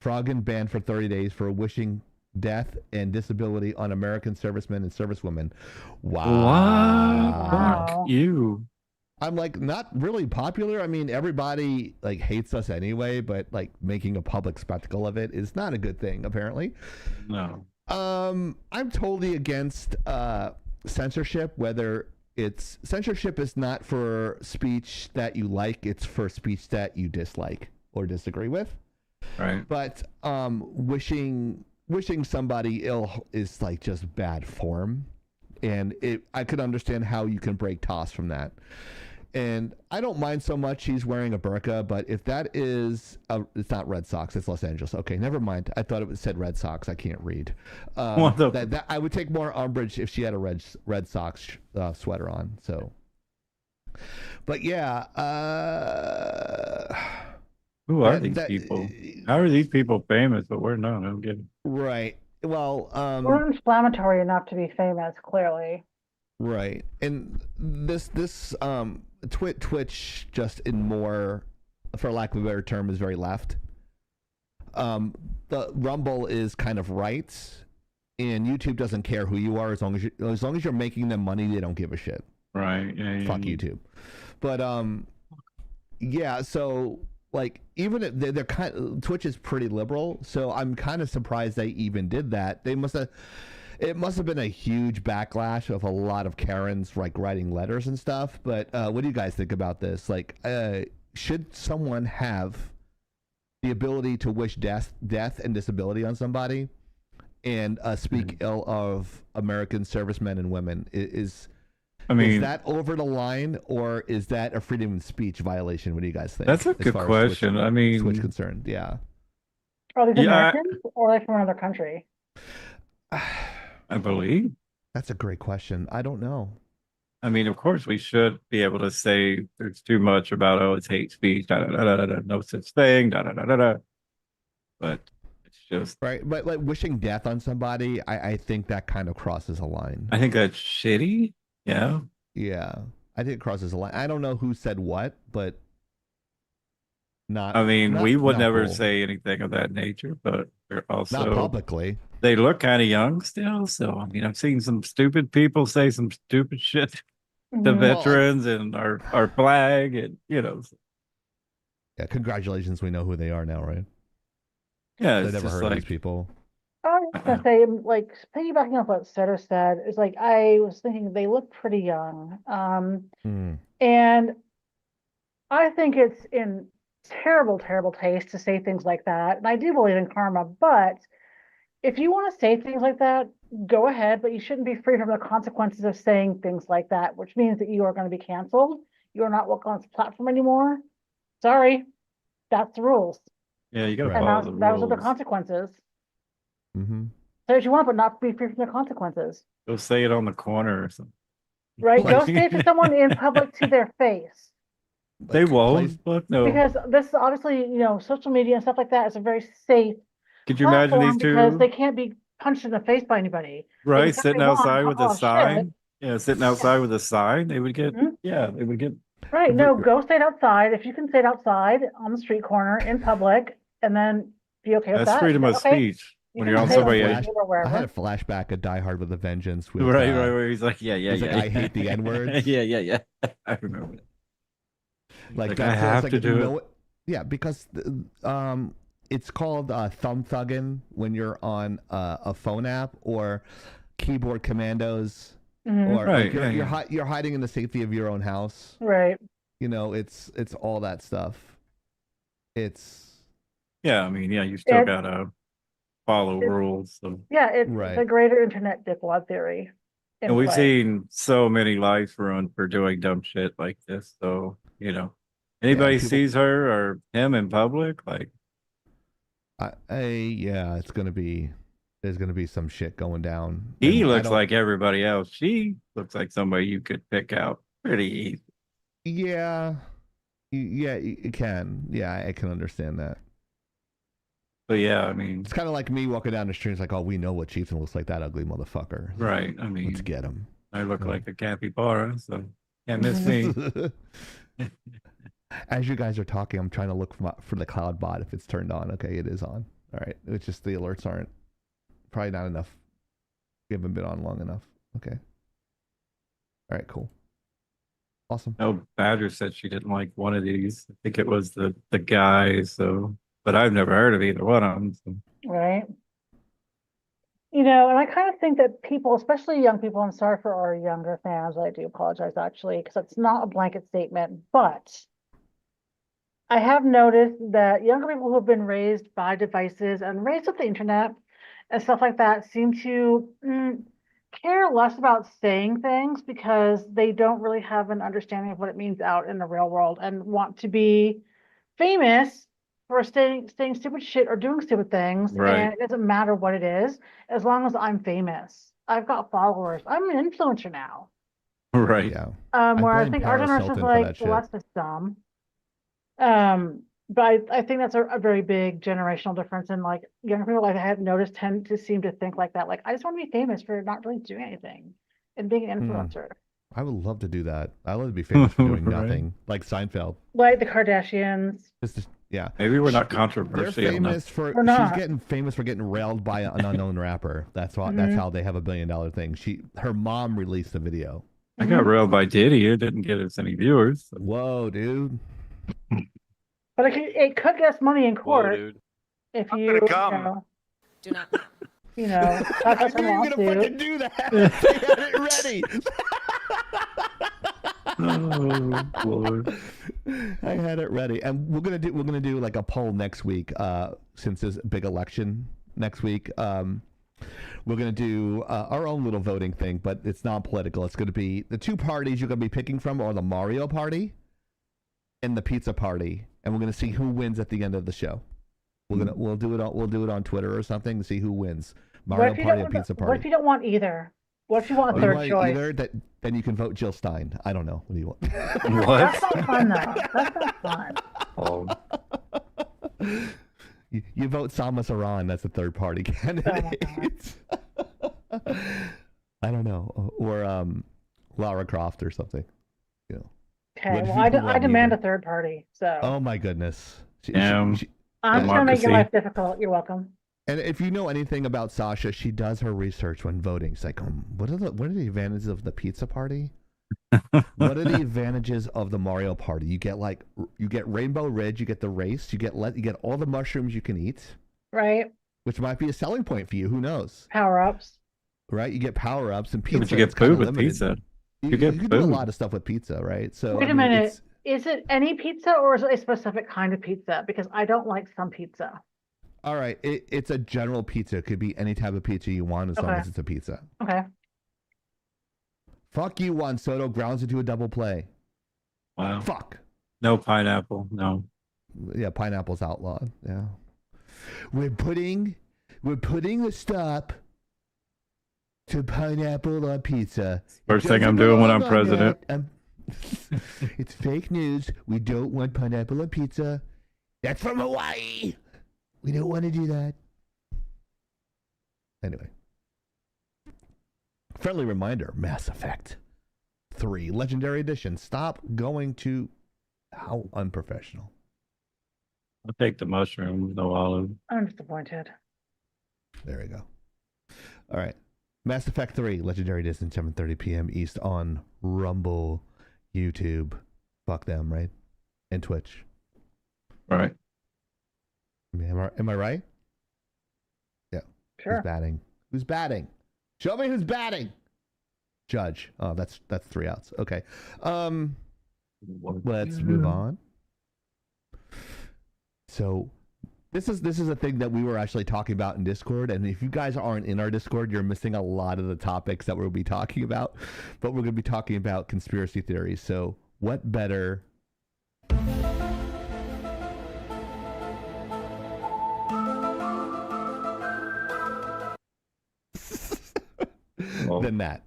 Froggen banned for 30 days for wishing death and disability on American servicemen and servicewomen. Wow. Fuck you. I'm like not really popular. I mean, everybody like hates us anyway, but like making a public spectacle of it is not a good thing, apparently. No. I'm totally against censorship, whether it's censorship is not for speech that you like, it's for speech that you dislike or disagree with. Right. But wishing somebody ill is like just bad form. And I could understand how you can break toss from that. And I don't mind so much he's wearing a burqa, but if that is, it's not Red Sox, it's Los Angeles. Okay, never mind. I thought it said Red Sox. I can't read. I would take more umbrage if she had a Red Sox sweater on. So, but yeah. Who are these people? How are these people famous, but we're not? I don't get it. Right. Well, We're inflammatory enough to be famous, clearly. right. And this Twitch just in more, for lack of a better term, is very left. The Rumble is kind of right, and YouTube doesn't care who you are as long as you're making them money, they don't give a shit. Right. Yeah, Fuck YouTube. But yeah. So like, even if they're kind of, Twitch is pretty liberal, so I'm kind of surprised they even did that. It must have been a huge backlash of a lot of Karens like writing letters and stuff. But what do you guys think about this? Like, should someone have the ability to wish death and disability on somebody and speak ill of American servicemen and women? Is that over the line, or is that a freedom of speech violation? What do you guys think? That's a good question. Twitch concerned, yeah. Are these Americans or are they from another country? I believe. That's a great question. I don't know. I mean, of course, we should be able to say there's too much about, it's hate speech, no such thing, But it's just right. But like wishing death on somebody, I think that kind of crosses a line. I think that's shitty. Yeah. Yeah. I think it crosses a line. I don't know who said what, but we would never say anything of that nature, but they're also not publicly. They look kind of young still. So, I mean, I've seen some stupid people say some stupid shit to veterans and our flag and, Yeah, congratulations. We know who they are now, right? Yeah. I've never heard of these people. I was gonna say, like, piggybacking off what Seto said, is like, I was thinking they look pretty young. And I think it's in terrible, terrible taste to say things like that. And I do believe in karma, but if you want to say things like that, go ahead, but you shouldn't be free from the consequences of saying things like that, which means that you are going to be canceled. You are not welcome on this platform anymore. Sorry, that's the rules. Yeah, you got to And follow the rules. those are the consequences. Say what you want, but not be free from the consequences. Go say it on the corner or something. Right? Go say it to someone in public to their face. They won't. Fuck no. Because this is obviously, social media and stuff like that is a very safe Could you imagine these two? Because they can't be punched in the face by anybody. Right, sitting outside with a sign. Yeah, sitting outside with a sign. They would get, they would get. Right, no, go sit outside. If you can sit outside on the street corner in public and then be okay with that. That's freedom of speech. When you're on somebody I had a flashback of Die Hard with a Vengeance. With, right, where he's like, yeah. Like, I hate the N-words. yeah. I remember it. Like I have to do it. Yeah, because it's called thumb thugging when you're on a phone app or keyboard commandos, or right, like you're hiding in the safety of your own house. Right. It's all that stuff. It's you still gotta follow rules. So. Yeah, it's the greater internet diploid theory. And we've seen so many lives ruined for doing dumb shit like this. So, Anybody people- sees her or him in public, like yeah, it's gonna be. There's gonna be some shit going down. he And I looks don't- like everybody else. She looks like somebody you could pick out pretty easy. Yeah, it can. Yeah, I can understand that. But yeah, I mean, It's kind of like me walking down the street. It's like, oh, we know what Chieftain looks like. That ugly motherfucker. right. I mean, Let's get him. I look Yeah. like a capybara, so can't miss me. As you guys are talking, I'm trying to look for the cloud bot if it's turned on. Okay, it is on. All right. It's just the alerts aren't probably not enough. We haven't been on long enough. Okay. All right, cool. Awesome. No, Badger said she didn't like one of these. I think it was the guy. So, but I've never heard of either one of them. So. Right. You know, and I kind of think that people, especially young people, and sorry for our younger fans, I do apologize actually, because it's not a blanket statement, but I have noticed that younger people who have been raised by devices and raised with the internet and stuff like that seem to care less about saying things because they don't really have an understanding of what it means out in the real world and want to be famous for saying stupid shit or doing stupid things. Right. And it doesn't matter what it is, as long as I'm famous. I've got followers. I'm an influencer now. Right. Yeah. Where I blame think our Paris generation's Hilton for that like, shit. well, that's just dumb. But I think that's a very big generational difference. And like younger people, like I have noticed, tend to seem to think like that. Like, I just want to be famous for not really doing anything and being an influencer. I would love to do that. I love to be famous for doing Right. nothing, like Seinfeld. Like the Kardashians. Yeah. Maybe we're not They're controversial enough. famous for. We're not. She's getting famous for getting railed by an unknown rapper. That's why. That's how they have $1 billion thing. Her mom released a video. I got railed by Diddy. It didn't get us any viewers. So. Whoa, dude. But it could get us money in court dude. if I'm you, gonna come. Do not come. you know, I that's a knew you were gonna lawsuit. fucking do that. They had it ready. Oh, Lord. I had it ready, and we're gonna do like a poll next week. Since there's a big election next week, we're gonna do our own little voting thing, but it's not political. It's gonna be the two parties you're gonna be picking from are the Mario Party and the Pizza Party, and we're gonna see who wins at the end of the show. We'll do it on Twitter or something to see who wins. What Mario if you Party don't and want Pizza what Party. if you don't want either? What if you want a Oh, you third want choice? either? Then you can vote Jill Stein. I don't know. What do you want? What? That's not fun though. That's not fun. Oh, You vote Samus Aran. That's a third party candidate. I don't know, or Lara Croft or something. You know. Okay, What if well, you I demand either? a third party. So Oh my goodness. Damn. I'm just gonna make your democracy. life difficult. You're welcome. And if you know anything about Sasha, she does her research when voting. She's like, what are the advantages of the Pizza Party? What are the advantages of the Mario Party? You get Rainbow Ridge, you get the race, you get all the mushrooms you can eat, Right? which might be a selling point for you. Who knows? Power ups. Right? You get power ups and pizza. but you get it's kinda food with limited. pizza. You get can do a food. lot of stuff with pizza, right? So Wait I a mean, minute. it's- Is it any pizza or is it a specific kind of pizza? Because I don't like some pizza. All right, it's a general pizza. It could be any type of pizza you want as long Okay. as it's a pizza. Okay. Fuck you, Juan Soto. Grounds into a double play. Wow. Fuck. No pineapple. No. Yeah, pineapple's outlawed. Yeah. We're putting the stop to pineapple on pizza. First It thing I'm doesn't doing when belong I'm on president. that. It's fake news. We don't want pineapple on pizza. That's from Hawaii. We don't want to do that. Anyway. Friendly reminder, Mass Effect 3 Legendary Edition. Stop going to... How unprofessional. I'll take the mushroom, no olive. I'm disappointed. There we go. All right. Mass Effect 3 Legendary Edition, 7:30 p.m. East on Rumble, YouTube. Fuck them, right? And Twitch. Right. Am I right? Yeah. Sure. Who's batting? Who's batting? Show me who's batting. Judge. Oh, that's 3 outs. Okay. Let's move on. So this is a thing that we were actually talking about in Discord, and if you guys aren't in our Discord, you're missing a lot of the topics that we'll be talking about. But we're going to be talking about conspiracy theories. So what better than that.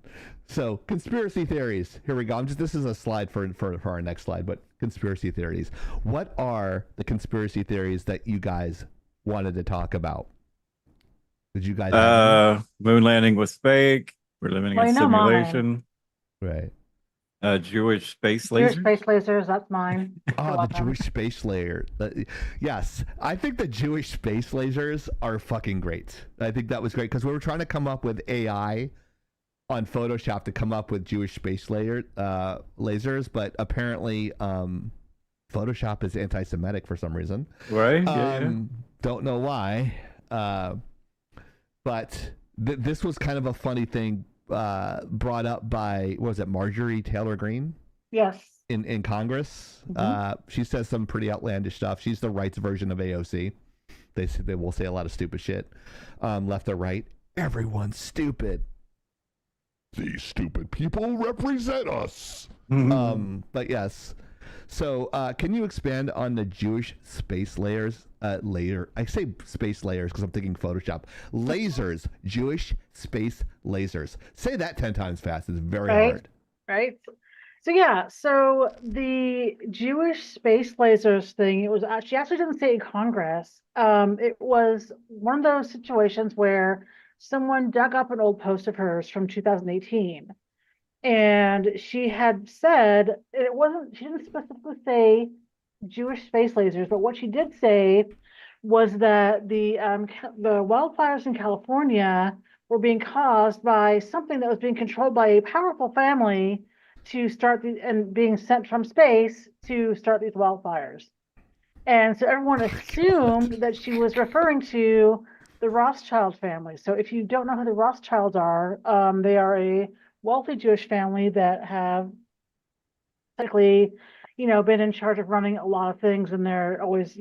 So conspiracy theories. Here we go. This is a slide for our next slide, but conspiracy theories. What are the conspiracy theories that you guys wanted to talk about? Did you guys have moon landing was fake. We're living in Well, a you know mine. simulation. right? Jewish space Jewish lasers. space lasers, that's mine. Oh, You're the welcome. Jewish space layer. Yes, I think the Jewish space lasers are fucking great. I think that was great because we were trying to come up with AI on Photoshop to come up with Jewish space layer lasers, but apparently Photoshop is anti-Semitic for some reason. Right? Yeah. Don't know why, but this was kind of a funny thing brought up by, what was it, Marjorie Taylor Greene? Yes. In Congress. She says some pretty outlandish stuff. She's the rights version of AOC. They will say a lot of stupid shit, left or right. Everyone's stupid. These stupid people represent us. But yes. So can you expand on the Jewish space layers? I say space layers because I'm thinking Photoshop. Lasers. Jewish space lasers. Say that 10 times fast. It's very hard. Right. So yeah, so the Jewish space lasers thing, she actually didn't say in Congress. It was one of those situations where someone dug up an old post of hers from 2018. And she had said, she didn't specifically say Jewish space lasers, but what she did say was that the wildfires in California were being caused by something that was being controlled by a powerful family and being sent from space to start these wildfires. And so everyone assumed that she was referring to the Rothschild family. So if you don't know who the Rothschilds are, they are a wealthy Jewish family that have technically, been in charge of running a lot of things, and they're always,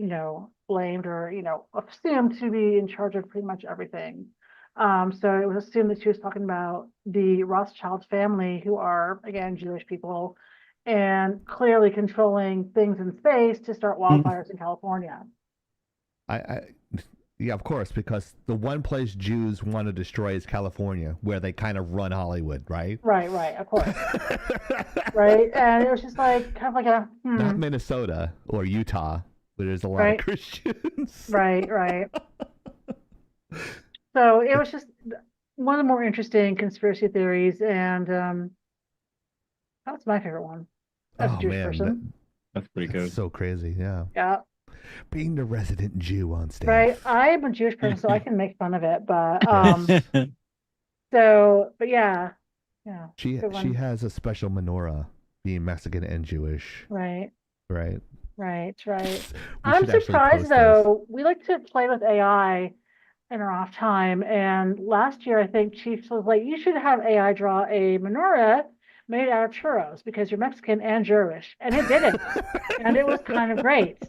blamed or, assumed to be in charge of pretty much everything. So it was assumed that she was talking about the Rothschild family, who are, again, Jewish people, and clearly controlling things in space to start wildfires in California. Yeah, of course, because the one place Jews want to destroy is California, where they kind of run Hollywood, right? Right, of course. Right, and it was just like kind of like a not Minnesota or Utah, where there's a lot of Christians. Right. So it was just one of the more interesting conspiracy theories, and that's my favorite one as a Jewish person. That's pretty good. So crazy, yeah. Yeah. Being the resident Jew on stage. Right. I am a Jewish person, so I can make fun of it, but but yeah. She has a special menorah, being Mexican and Jewish. Right. I'm surprised though. We like to play with AI in our off time, and last year I think Chiefs was like, you should have AI draw a menorah made out of churros because you're Mexican and Jewish, and it did it, and it was kind of great.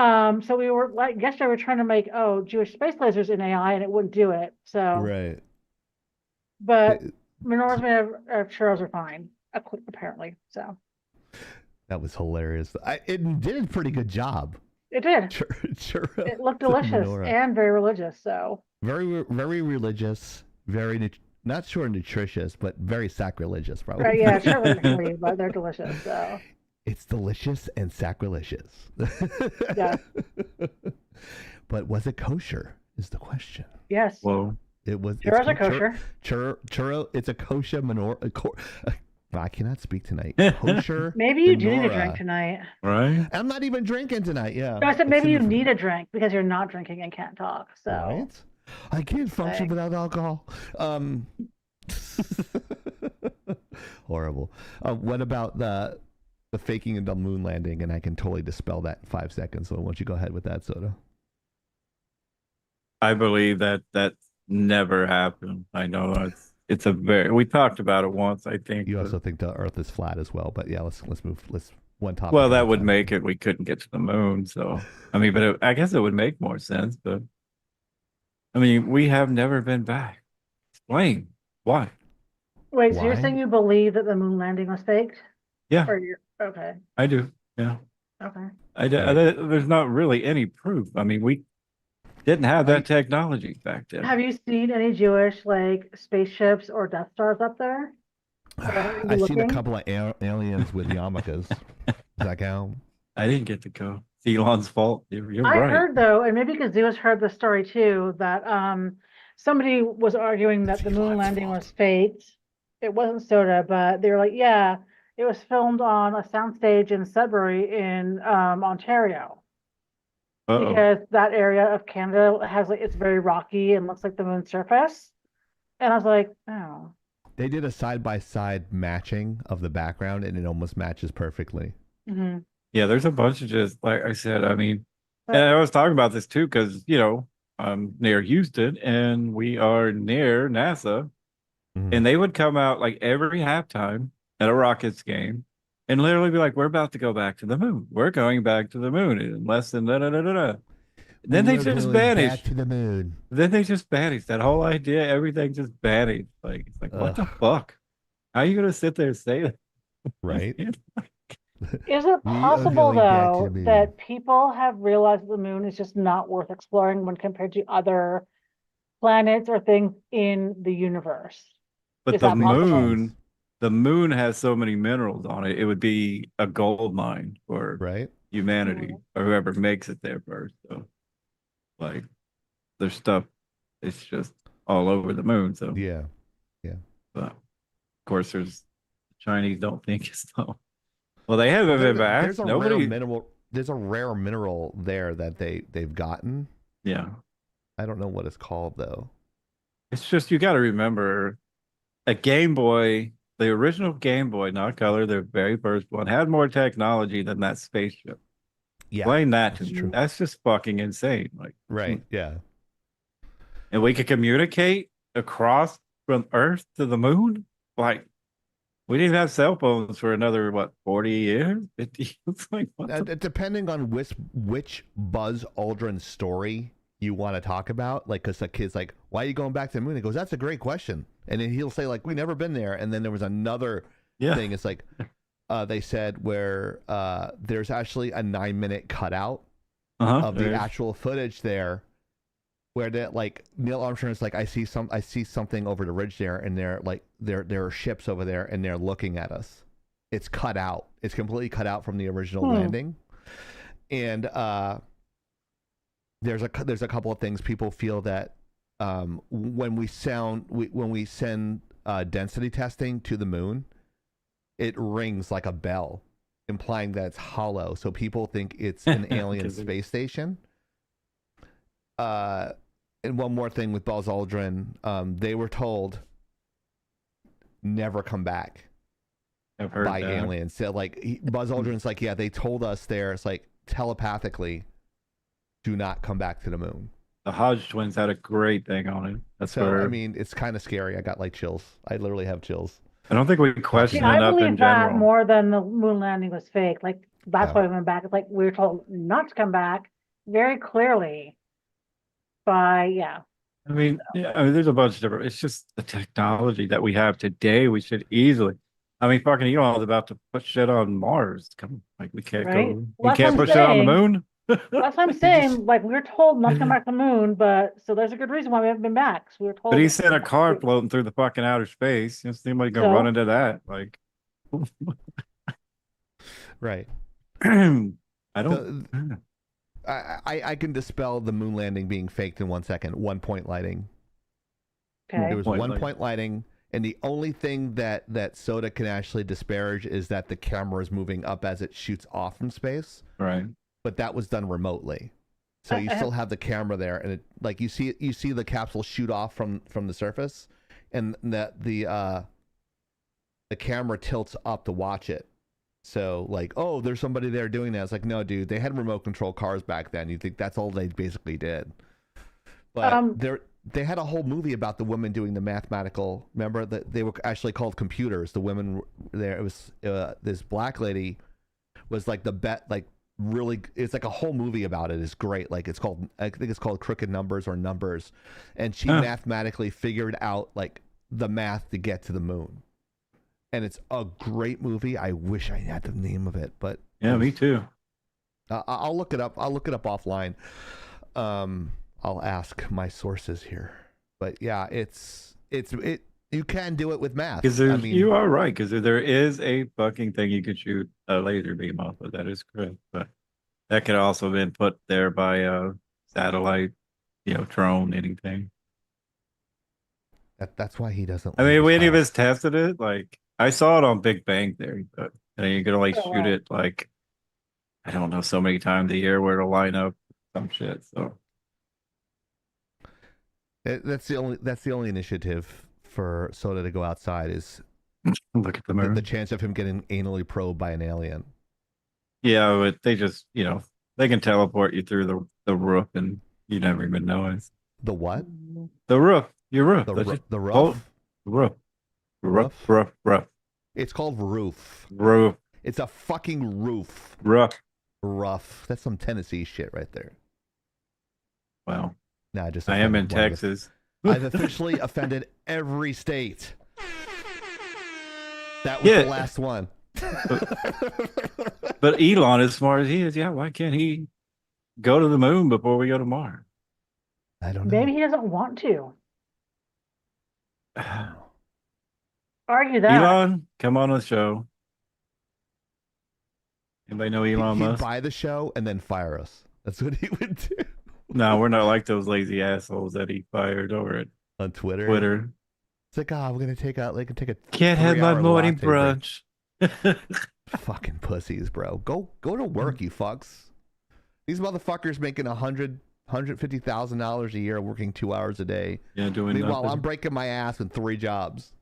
So we were like, yesterday we were trying to make Jewish space lasers in AI, and it wouldn't do it. So right. But menorahs made of churros are fine, apparently. So that was hilarious. It did a pretty good job. It did. Churro. It looked delicious and very religious. So very, very religious. Very not sure nutritious, but very sacrilegious, probably. Right? Yeah, churros, but they're delicious. So. It's delicious and sacrilegious. Yeah. But was it kosher? Is the question. Yes. Well, it was. Churros are kosher. Churro. It's a kosher menorah. I cannot speak tonight. Kosher. Maybe you do need a drink tonight. Right. I'm not even drinking tonight. Yeah. No, I said maybe you need a drink because you're not drinking and can't talk. So. Right. I can't function without alcohol. Horrible. What about the faking of the moon landing? And I can totally dispel that in 5 seconds. So why don't you go ahead with that, Soda? I believe that never happened. I know it's we talked about it once, I think. You also think the Earth is flat as well, but yeah, let's move. Let's one topic. Well, that would make it we couldn't get to the moon. So I mean, but I guess it would make more sense. But I mean, we have never been back. Explain why. Wait, so you're saying you believe that the moon landing was faked? Yeah. Okay. I do. Yeah. Okay. There's not really any proof. I mean, Didn't have that technology back then. Have you seen any Jewish like spaceships or Death Stars up there? I've seen a couple of aliens with yarmulkes. Does that count? I didn't get to go. It's Elon's fault. You're I right. heard though, and maybe because Zeus heard the story too, that somebody was arguing that the moon landing was faked. It wasn't Soda, but they were like, yeah, it was filmed on a soundstage in Sudbury in Ontario. Uh-oh. Because that area of Canada has like it's very rocky and looks like the moon's surface. And I was like, oh. They did a side-by-side matching of the background, and it almost matches perfectly. Mm-hmm. Yeah, there's a bunch of just like I said. I mean, and I was talking about this too because I'm near Houston and we are near NASA, and they would come out like every halftime at a Rockets game and literally be like, "We're about to go back to the moon. We're going back to the moon in less than da da da da da." Then they just vanish. Back to the moon. Then they just vanish. That whole idea, everything just vanished. Like it's like, what the fuck? How are you gonna sit there and say that? Right? Is it possible though that people have realized the moon is just not worth exploring when compared to other planets or things in the universe? But Is the that possible? moon has so many minerals on it. It would be a gold mine for humanity or whoever makes it there first. So, like, there's stuff. It's just all over the moon. So yeah. But of course, there's Chinese don't think it's so. Well, they haven't been back. There's a rare mineral there that they've gotten. Yeah. I don't know what it's called though. It's just you got to remember a Game Boy, the original Game Boy, not color, the very first one, had more technology than that spaceship. Yeah. Explain that to me. That's just fucking insane. Like, right. Yeah. And we could communicate across from Earth to the moon. Like, we didn't have cell phones for another, 40 years? 50 years? It's like, depending on which Buzz Aldrin story you want to talk about, like, because the kid's like, why are you going back to the moon? He goes, that's a great question. And then he'll say, like, we've never been there. And then there was another thing. It's like, they said where there's actually a 9-minute cutout of the actual footage there, where that like Neil Armstrong is like, I see something over the ridge there, and they're like there are ships over there, and they're looking at us. It's cut out. It's completely cut out from the original landing, and there's a couple of things people feel that when we send density testing to the moon, it rings like a bell, implying that it's hollow. So people think it's an alien space station. And one more thing with Buzz Aldrin, they were told never come back by aliens. So like Buzz Aldrin's like, yeah, they told us there. It's like telepathically, do not come back to the moon. The Hodge twins had a great thing on it. That's so. I mean, it's kind of scary. I got like chills. I literally have chills. I don't think we question enough in general. I believe that more than the moon landing was fake. Like that's why we went back. It's like we were told not to come back very clearly. I mean, there's a bunch of different. It's just the technology that we have today. We should easily. I mean, fucking Elon's about to put shit on Mars. Come, like we can't go. We can't put shit on the moon. That's what I'm saying. Like we were told not to come back to the moon, but so there's a good reason why we haven't been back. So we were told. But he sent a car floating through the fucking outer space. You know, anybody gonna run into that? Like, right. I don't. I can dispel the moon landing being faked in 1 second. 1 point lighting. Okay. There was one point lighting, and the only thing that Soda can actually disparage is that the camera is moving up as it shoots off from space. Right. But that was done remotely, so you still have the camera there, and it like you see the capsule shoot off from the surface, and that the camera tilts up to watch it. So like, oh, there's somebody there doing that. It's like, no, dude, they had remote control cars back then. You think that's all they basically did? But they had a whole movie about the women doing the mathematical. Remember that they were actually called computers. The women there. It was this black lady was like really. It's like a whole movie about it. It's great. Like it's called. I think it's called Crooked Numbers or Numbers, and she mathematically figured out like the math to get to the moon. And it's a great movie. I wish I had the name of it, but yeah, me too. I'll look it up. I'll look it up offline. I'll ask my sources here. But yeah, you can do it with math. Because I mean, you are right. Because there is a fucking thing you could shoot a laser beam off of. That is correct. But that could also have been put there by a satellite, drone, anything. that's why he doesn't. I like mean, his any of file. us tested it. Like I saw it on Big Bang Theory, but you could only Oh, shoot wow. it like I don't know so many times a year where it'll line up some shit. So That's the only initiative for Soda to go outside is look at the moon. the chance of him getting anally probed by an alien. Yeah, but they just they can teleport you through the roof and you never even know it. The what? The roof. Your roof. The That's ru- just- the roof? oh, roof. Roof? Roof. It's called roof. Roof. It's a fucking roof. Roof. Rough. That's some Tennessee shit right there. Well, Nah, I just I am in offended one of the- Texas. I've officially offended every state. That was Yeah. the last one. But Elon, as smart as he is, yeah, why can't he go to the moon before we go to Mars? I don't know. Maybe he doesn't want to. Argue that. Elon, come on the show. Anybody know Elon He'd Musk? buy the show and then fire us. That's what he would do. No, we're not like those lazy assholes that he fired over at On Twitter. Twitter. It's like, we're gonna take a Can't have my 3-hour morning latte break. brunch. Fucking pussies, bro. Go to work, you fucks. These motherfuckers making $150,000 a year, working 2 hours a day. Yeah, doing Meanwhile, nothing. I'm breaking my ass in 3 jobs.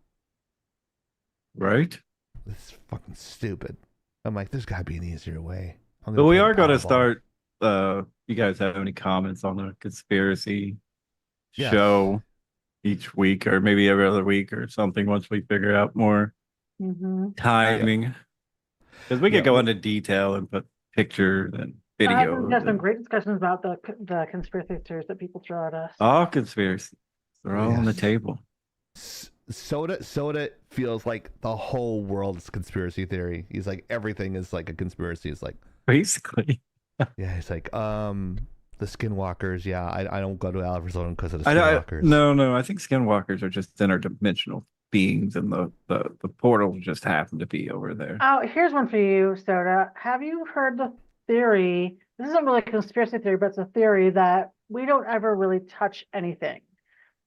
Right? This is fucking stupid. I'm like, there's got to be an easier way. But we are going to start. start. You guys have any comments on the conspiracy Yes. show each week, or maybe every other week, or something? Once we figure out more Mm-hmm. timing, because we Yeah. could go into detail and put pictures and I think videos. there's some and great discussions about the conspiracy theories that people throw at us. all conspiracies. They're all on the Yes. table. Soda feels like the whole world is conspiracy theory. He's like, everything is like a conspiracy. It's like, Basically, yeah, it's like, the skinwalkers. Yeah, I don't go to Arizona because of the I skinwalkers. no. I think skinwalkers are just interdimensional beings, and the portal just happened to be over there. Oh, here's one for you, Soda. Have you heard the theory? This isn't really a conspiracy theory, but it's a theory that we don't ever really touch anything.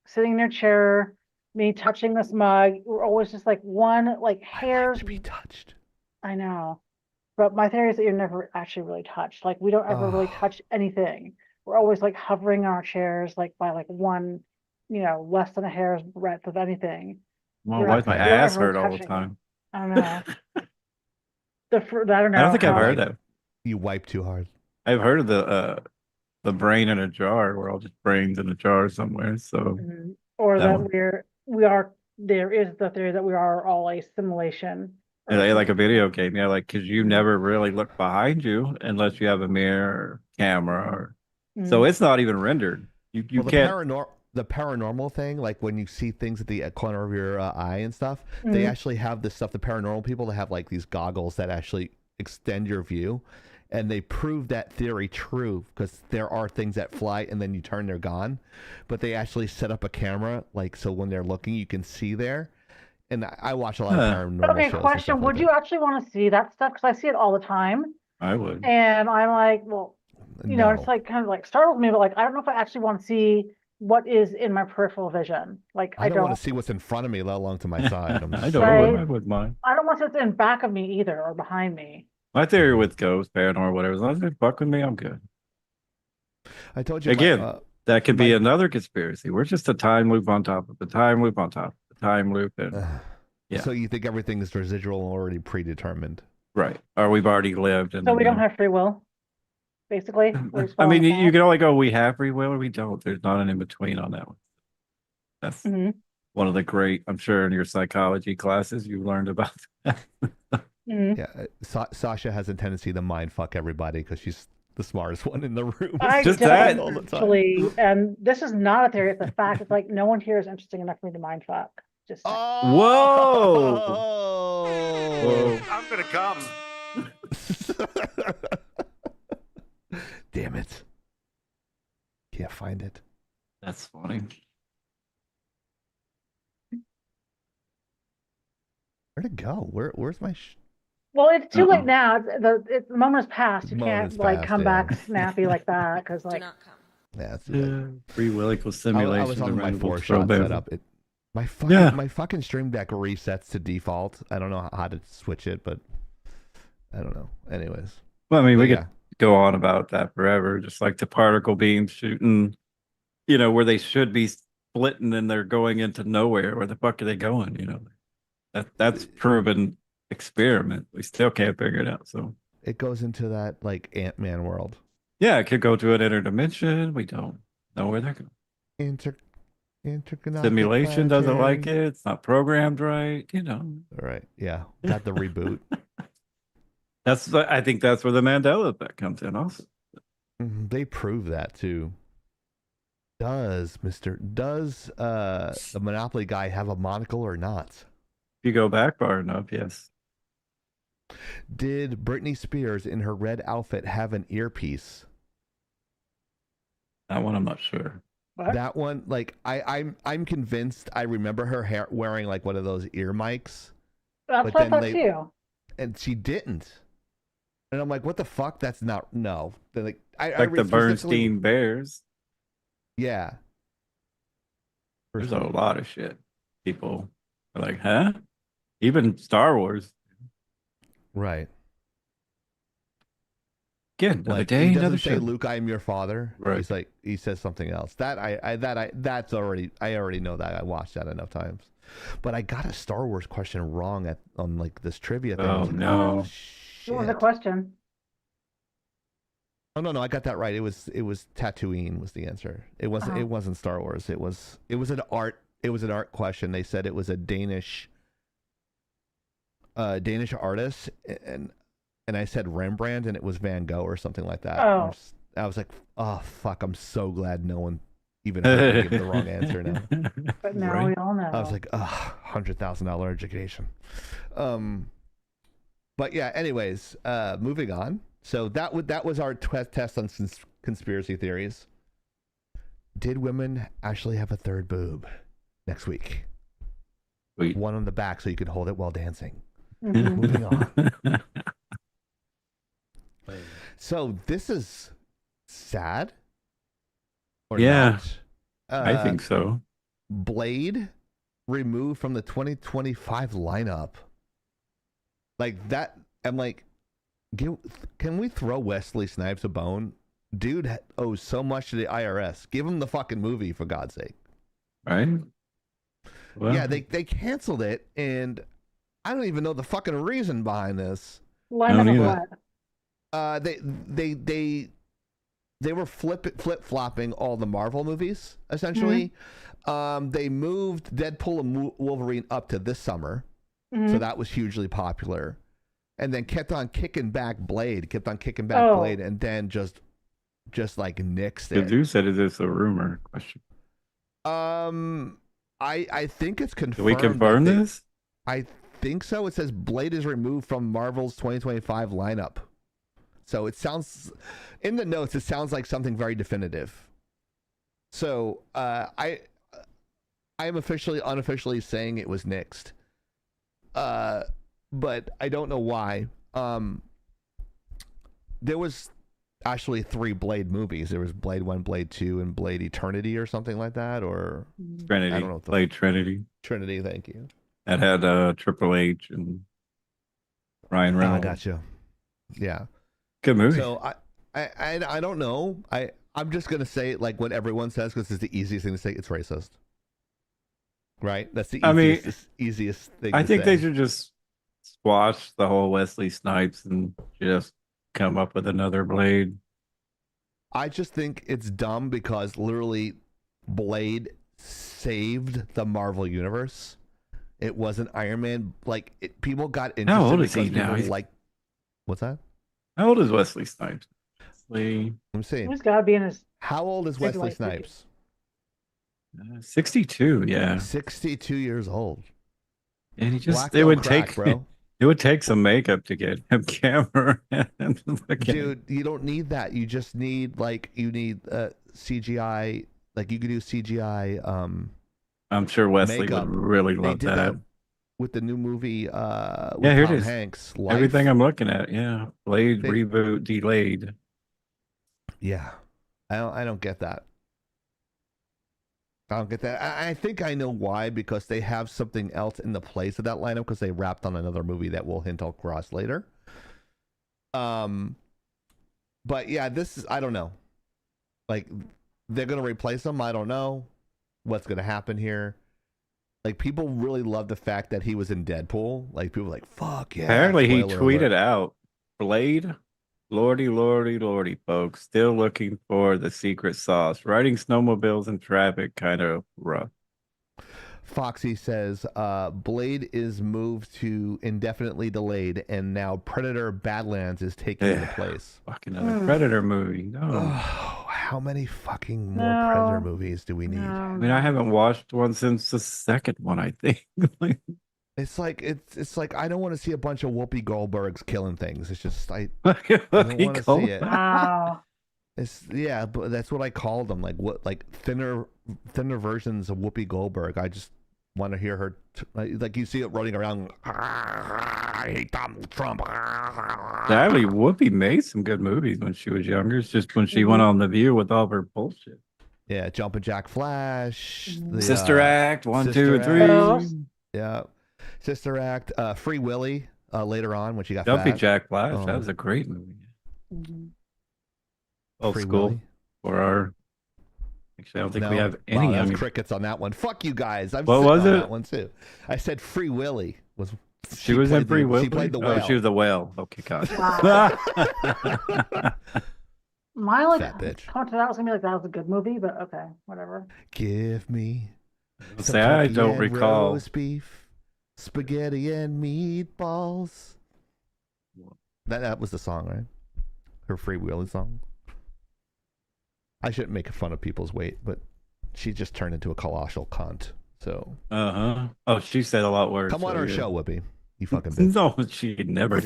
Sitting in your chair, me touching this mug, we're always just like one, like I hairs. like to be touched. I know. But my theory is that you're never actually really touched. Like we don't ever really Oh. touch anything. We're always like hovering on our chairs, like by like one, less than a hair's breadth of anything. Well, You're why not- does my you're ass never hurt all the touching. time? I don't know. I don't know. I don't think I've how- heard that. You wipe too hard. I've heard of the brain in a jar. We're all just brains in a jar somewhere. So Mhm. Or That that one. there is the theory that we are all a simulation. or yeah, like a video game, yeah, like because you Mhm. never really look behind you unless you have a mirror or camera, or so Mhm. it's not even rendered. You Well, can't. the paranormal thing, like when you see things at the corner of your eye and stuff, they Mhm. actually have this stuff. The paranormal people, they have like these goggles that actually extend your view, and they prove that theory true because there are things that fly and then you turn, they're gone. But they actually set up a camera, like so when they're looking, you can see there. And I watch a lot of Huh. paranormal Okay, shows and question. stuff like Would that. you actually want to see that stuff? Because I see it all the time. I would. And I'm like, well, No. it's like kind of like startles me, but like I don't know if I actually want to see what is in my peripheral vision. Like I don't want to see what's in front of me, let alone to my side. I'm I just don't. Right. I wouldn't mind. I don't want to see what's in back of me either or behind me. My theory with ghosts, paranormal, whatever, as long as they fuck with me, I'm good. I told you Again, that could be my- another conspiracy. We're just a time loop on top of the time loop on top of the time loop, and Yeah. So you think everything is residual and already predetermined? right, or we've already lived. And So we don't have free will, basically. We're just I mean, following you that. can only go. We have free will, or we don't. There's not an in between on that one. That's Mhm. one of the great. I'm sure in your psychology classes you learned about that. Mhm. Yeah, Sasha has a tendency to mind fuck everybody because she's the smartest one in the room. I just don't that. all the time. actually, and this is not a theory, it's a fact. It's like no one here is interesting enough for me to mind fuck. Just saying. Oh! Whoa. I'm gonna come. Damn it. Can't find it. That's funny. Where'd it go? Where's my? Well, it's too Uh-oh. late now. The moment has passed. You The moment can't has like passed, come yeah. back snappy like that because Do like not come. Yeah, it's too late. Free will equals I simulation. was on to my random 4-shot throwback. setup. My fucking stream deck resets to default. I don't know how to switch it, but I don't know. Anyways, Well, I mean, but we yeah, could go on about that forever, just like the particle beams shooting, where they should be splitting and they're going into nowhere. Where the fuck are they going? That's proven experiment. We still can't figure it out. So it goes into that like Ant-Man world. yeah, it could go to an interdimension. We don't know where they're going. Intergalactic Simulation doesn't like planetary. it. It's not programmed right. All right, yeah, got the reboot. I think that's where the Mandela effect comes in. Also, They prove that too. Does the Monopoly guy have a monocle or not? if you go back far enough, yes. Did Britney Spears in her red outfit have an earpiece? That one I'm not sure. what? That one, like I'm convinced I remember her wearing like one of those ear mics, That's but what I then thought they- too. and she didn't. And I'm like, what the fuck? That's not no. They're like I Like the specifically- Bernstein Bears. Yeah. There's a lot of shit. People are like, huh? Even Star Wars. Right. Again, another Like day, he another doesn't say, show. "Luke, I am your father." Right. He's like he says something else. I already know that. I watched that enough times. But I got a Star Wars question wrong on like this trivia thing. I was Oh, like, no. What was the shit. question? Oh no, I got that right. It was Tatooine was the answer. It wasn't Oh. it wasn't Star Wars. It was an art question. They said it was a Danish artist and I said Rembrandt and it was Van Gogh or something like that. Oh. I was like, oh fuck, I'm so glad no one even heard me give the wrong answer now. But now Right. we all know. I was like, $100,000 education. But yeah, anyways, moving on. So that was our test on conspiracy theories. Did women actually have a third boob? Next week. Sweet. One on the back so you could hold it while dancing. Mhm. Moving on. So this is sad. Or Yeah. not? I think so. Blade removed from the 2025 lineup. Like that, I'm like, can we throw Wesley Snipes a bone? Dude owes so much to the IRS. Give him the fucking movie, for God's sake. Right? Well, Yeah, they canceled it, and I don't even know the fucking reason behind this. Line I up don't of either. what? They were flip flopping all the Marvel movies essentially. They moved Deadpool and Wolverine up to this summer, so Mhm. that was hugely popular, and then kept on kicking back Blade, Oh. and then just like nixed the it. dude said, "Is this a rumor?" Question. I think it's confirmed. Do we confirm that this? I think so. It says Blade is removed from Marvel's 2025 lineup. So it sounds, in the notes, it sounds like something very definitive. So I am unofficially saying it was nixed. But I don't know why. There was actually 3 Blade movies. There was Blade 1, Blade 2, and Blade Eternity or something like that, or Trinity. I don't know what the- Played Trinity. Trinity. Thank you. That had Triple H and Ryan I Reynolds. gotcha. Yeah. Good movie. So I don't know. I'm just gonna say like what everyone says because it's the easiest thing to say. It's racist, right? That's the I mean, easiest thing. I to think say. they should just squash the whole Wesley Snipes and just come up with another Blade. I just think it's dumb because literally, Blade saved the Marvel universe. It wasn't Iron Man. Like people got interested. How old is he because now? people He's- Like, what's that? How old is Wesley Snipes? Wesley, Let me see. He's got to be in his. How old is Maybe Wesley like 50. Snipes? 62. Yeah, 62 years old. and he just Black it don't would crack, take bro. It would take some makeup to get him camera. Dude, you don't need that. You just need you need CGI. Like you could do CGI. I'm sure Wesley makeup. would really They love did that. with the new movie with Yeah, here it Tom is. Hanks. Life. Everything I'm looking at, yeah. Blade They- reboot delayed. Yeah, I don't get that. I don't get that. I think I know why, because they have something else in the place of that lineup because they wrapped on another movie that we'll hint across later. But yeah, this is, I don't know. Like, they're gonna replace him. I don't know what's gonna happen here. Like, people really love the fact that he was in Deadpool. Like, people are like, fuck yeah. Apparently, he spoiler tweeted alert. out, Blade, lordy, lordy, lordy, folks. Still looking for the secret sauce. Riding snowmobiles in traffic, kind of rough. Foxy says, Blade is moved to indefinitely delayed, and now Predator Badlands is taking the place. Fucking another Predator movie. No. Oh, how many fucking more No. Predator movies do we need? I mean, I haven't watched one since the second one, I think. It's like I don't want to see a bunch of Whoopi Goldbergs killing things. It's just I Whoopi don't want to see it. Wow. It's yeah, but that's what I called them. Like what, like thinner versions of Whoopi Goldberg. I just want to hear her like you see it running around. I hate Donald Trump. Sadly, Whoopi made some good movies when she was younger. It's just when she went on The View with all her bullshit. Yeah, Jumpin' Jack Flash, the, Sister Act, 1, Sister 2, and Act. 3. Yeah, Sister Act, Free Willy. Later on when she got Jumping fat. Jack Flash. Oh. That was a great movie. Mhm. Old Free school Willy. for our. Actually, I don't think we No. have Wow, any that was young. crickets on that one. Fuck you guys. I'm What sitting was on it? that one too. I said Free Willy was. She was in played Free the- Willy. She played the Oh, whale. she was the whale. Okay, God. My like Fat bitch. comment to that was gonna be like that was a good movie, but okay, whatever. Give me some Say, I turkey don't and recall. roast beef, spaghetti and meatballs. That was the song, right? Her Free Willy song. I shouldn't make fun of people's weight, but she just turned into a colossal cunt. So Oh, she said a lot worse. come on so our yeah. show, Whoopi. You fucking bitch. No, she never.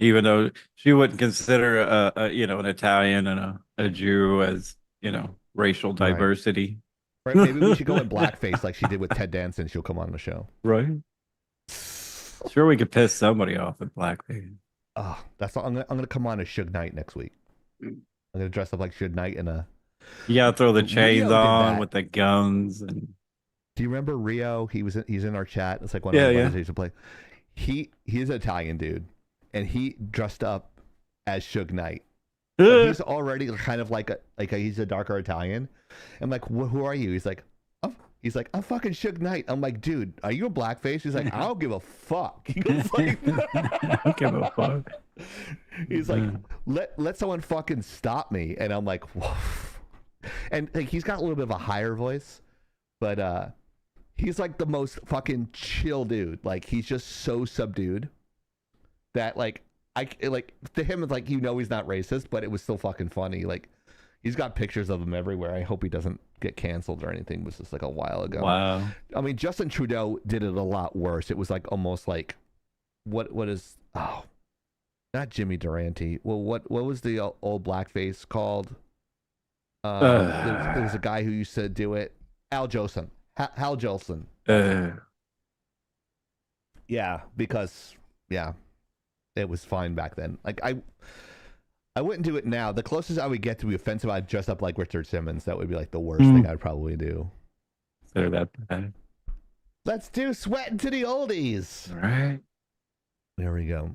Even though she wouldn't consider an Italian and a Jew as racial Right. diversity. Right, maybe we should go in blackface like she did with Ted Danson. She'll come on the show. Right. Sure, we could piss somebody off in blackface. Oh, that's all. I'm gonna come on as Suge Knight next week. I'm gonna dress up like Suge Knight in a. You gotta throw the Rio chains did on that. with the guns and. Do you remember Rio? He's in our chat. It's like one Yeah, of my yeah. buddies I used to play. He's an Italian dude, and he dressed up as Suge Knight. But he's already kind of like he's a darker Italian. I'm like, who are you? He's like, I'm fucking Suge Knight. I'm like, dude, are you a blackface? He's like, I don't give a fuck. He goes like, I don't give a fuck. he's like, let someone fucking stop me. And I'm like, woof. And like, he's got a little bit of a higher voice, but he's like the most fucking chill dude. Like, he's just so subdued that like to him it's like he's not racist, but it was still fucking funny. Like, he's got pictures of him everywhere. I hope he doesn't get canceled or anything. It was just like a while ago. Wow. I mean, Justin Trudeau did it a lot worse. It was like almost like what is not Jimmy Durante. Well, what was the old blackface called? There was a guy who used to do it. Al Jolson. Hal Jolson. Yeah, because it was fine back then. Like I wouldn't do it now. The closest I would get to be offensive, I'd dress up like Richard Simmons. That would be like the worst thing I'd probably do. They're that bad. Let's do Sweating to the Oldies. All right. There we go.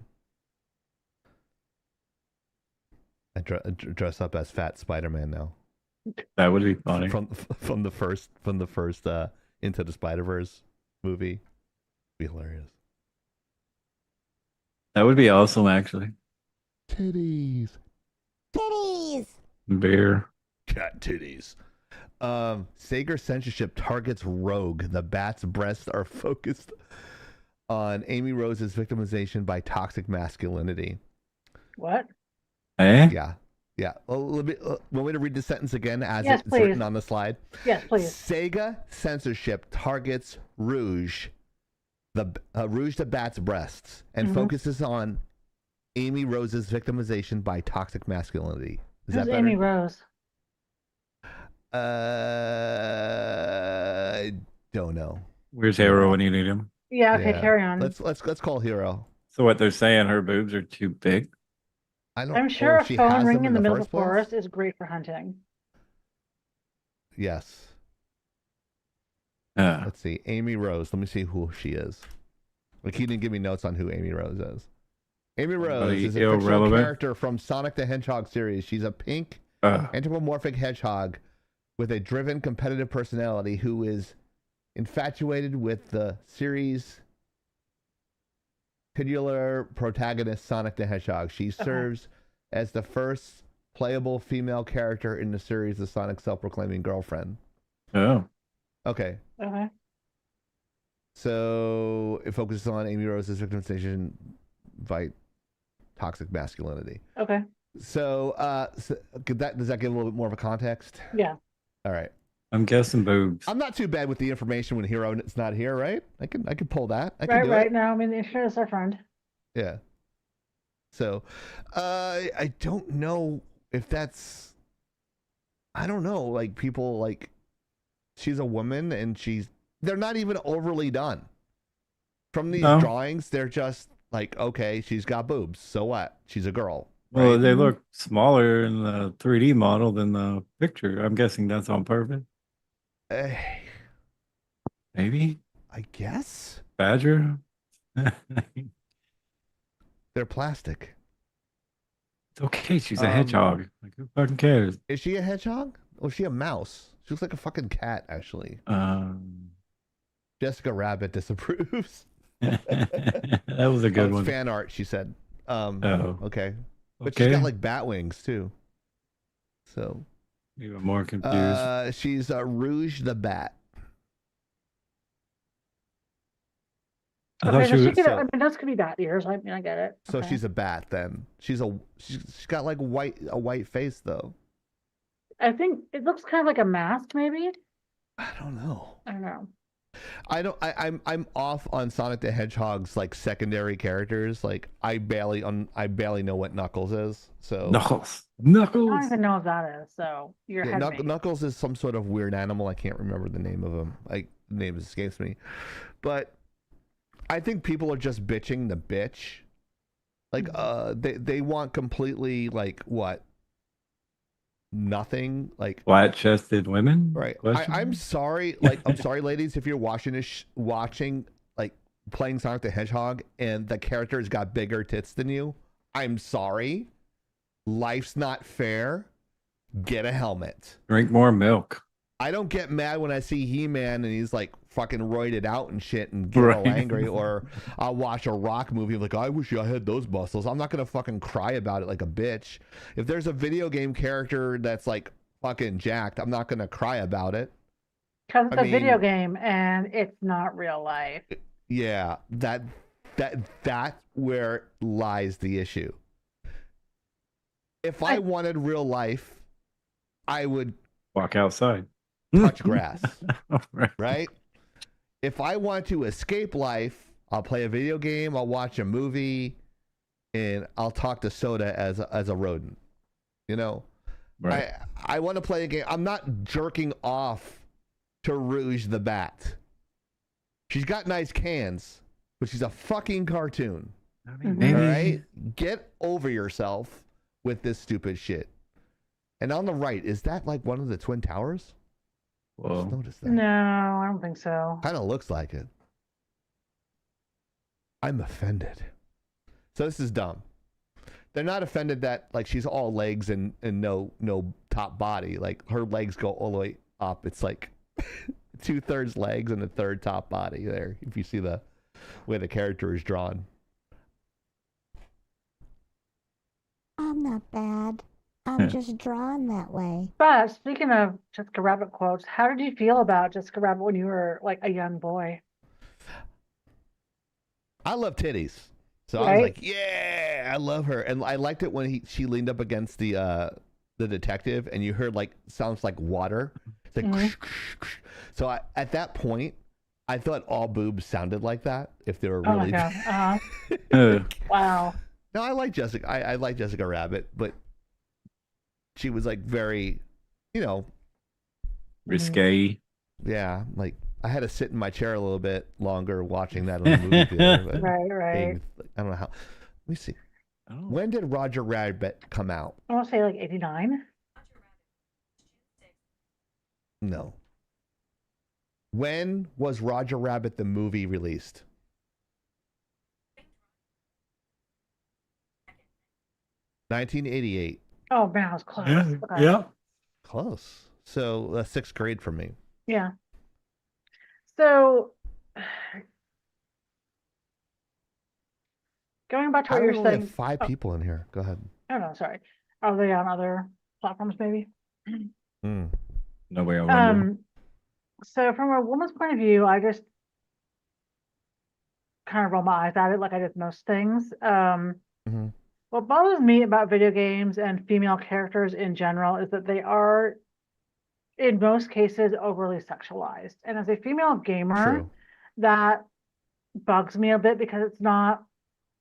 I dress up as Fat Spider-Man now. That would be funny. From the first Into the Spider-Verse movie. Be hilarious. That would be awesome, actually. Titties. Beer. Cat titties. Sager censorship targets Rogue. The bat's breasts are focused on Amy Rose's victimization by toxic masculinity. What? Eh? Yeah. Want me to read the sentence again as Yes, it's please. written on the slide? Yes, please. Sega censorship targets Rouge. Rouge the Bat's breasts and Mhm. focuses on Amy Rose's victimization by toxic masculinity. Is Who's that better? Amy Rose? I don't know. Where's Hero when you need him? Yeah, okay, carry on. Let's call Hero. So what they're saying, her boobs are too big? I don't. I'm sure or a if she phone has ring them in the middle of first the place? forest is great for hunting. Yes. Yeah. Let's see. Amy Rose. Let me see who she is. Like he didn't give me notes on who Amy Rose is. Amy Rose Somebody is a fictional irrelevant? character from Sonic the Hedgehog series. She's a pink anthropomorphic hedgehog with a driven competitive personality who is infatuated with the series' titular protagonist Sonic the Hedgehog. She serves as the first playable female character in the series of Sonic's self-proclaiming girlfriend. Oh. Okay. Okay. So it focuses on Amy Rose's victimization by toxic masculinity. Okay. So, does that give a little bit more of a context? Yeah. All right. I'm guessing boobs. I'm not too bad with the information when Hero is not here, right? I can pull that. I can Right, do right. it. Now, I mean, the internet is our friend. Yeah. So, I don't know if that's. I don't know. Like people like, she's a woman and they're not even overly done. From these drawings, they're just like, okay, she's got boobs. So what? She's a girl. Well, right? they look smaller in the 3D model than the picture. I'm guessing that's on purpose. Maybe. I guess. Badger? They're plastic. It's okay. She's a hedgehog. Like, who fucking cares? Is she a hedgehog? Or is she a mouse? She looks like a fucking cat, actually. Jessica Rabbit disapproves. That was a good it's one. fan art, she said. Okay. But Okay. she's got like bat wings too. So Even more confused. she's Rouge the Bat. I thought she was. I mean, those could be bat ears. I mean, I get it. So Okay. she's a bat then. She's got like a white face though. I think it looks kind of like a mask, maybe. I don't know. I don't know. I'm off on Sonic the Hedgehog's like secondary characters. Like I barely know what Knuckles is. So Knuckles. I don't even know what that is. So you're ahead of me. Knuckles is some sort of weird animal. I can't remember the name of him. Like the name escapes me. But I think people are just bitching the bitch. Like they want completely like what? Nothing, like flat-chested women, right? I'm sorry, like I'm sorry, ladies, if you're watching like playing Sonic the Hedgehog and the character's got bigger tits than you. I'm sorry, life's not fair. Get a helmet. Drink more milk. I don't get mad when I see He-Man and he's like fucking roided out and shit and get all angry, or I'll watch a Rock movie like, I wish I had those muscles. I'm not gonna fucking cry about it like a bitch. If there's a video game character that's like fucking jacked, I'm not gonna cry about it. Because it's a video game and it's not real life. Yeah, that's where lies the issue. If I wanted real life, I would walk outside. Touch grass. Right? If I want to escape life, I'll play a video game, I'll watch a movie, and I'll talk to Soda as a rodent. You know? Right. I want to play a game. I'm not jerking off to Rouge the Bat. She's got nice cans, but she's a fucking cartoon. I mean, maybe. All right? Get over yourself with this stupid shit. And on the right, is that like one of the Twin Towers? Whoa. Notice that. No, I don't think so. Kind of looks like it. I'm offended. So this is dumb. They're not offended that like she's all legs and no top body. Like her legs go all the way up. It's like 2/3 legs and 1/3 top body there. If you see the way the character is drawn. I'm not bad. I'm just drawn that way. But speaking of Jessica Rabbit quotes, how did you feel about Jessica Rabbit when you were like a young boy? I love titties. So I was like, yeah, I love her. And I liked it when she leaned up against the detective and you heard like sounds like water. It's like, so at that point, I thought all boobs sounded like that if they were Oh my really. god. Uh, Wow. No, I like Jessica. I like Jessica Rabbit, but she was like very, you know, risque. yeah. Like I had to sit in my chair a little bit longer watching that on the movie theater. But Right. I don't know how. Let me see. Oh. When did Roger Rabbit come out? I want to say like 89. No. When was Roger Rabbit the movie released? $1988. Oh man, I was close. Yeah. Okay. Yeah. Close. So sixth grade for me. Yeah. So going back to How what do you we were only saying. have 5 people in here? Go ahead. Oh no, sorry. Are they on other platforms maybe? Mm. No way I wonder. So from a woman's point of view, I just kind of roll my eyes at it like I did most things. Mhm. What bothers me about video games and female characters in general is that they are, in most cases, overly sexualized. And as a female gamer, True. that bugs me a bit because it's not,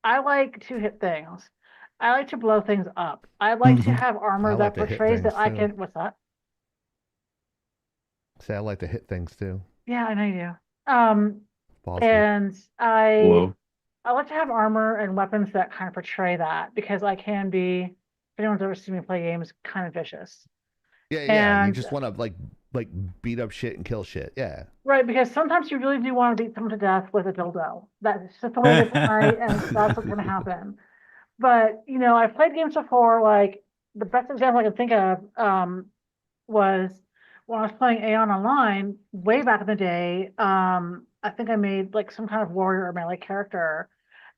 I like to hit things. I like to blow things up. I like to have I armor like that to hit portrays that things I too. can, what's that? Say I like to hit things too. Yeah, I know you do. Ballsy. And Whoa. I like to have armor and weapons that kind of portray that because I can be, if anyone's ever seen me play games, kind of vicious. Yeah. You And just want to like beat up shit and kill shit. Yeah. right, because sometimes you really do want to beat someone to death with a dildo. That's just the way it is tonight, and that's what's going to happen. But you know, I've played games before. Like the best example I can think of was when I was playing Aeon Online way back in the day. I think I made like some kind of warrior or melee character,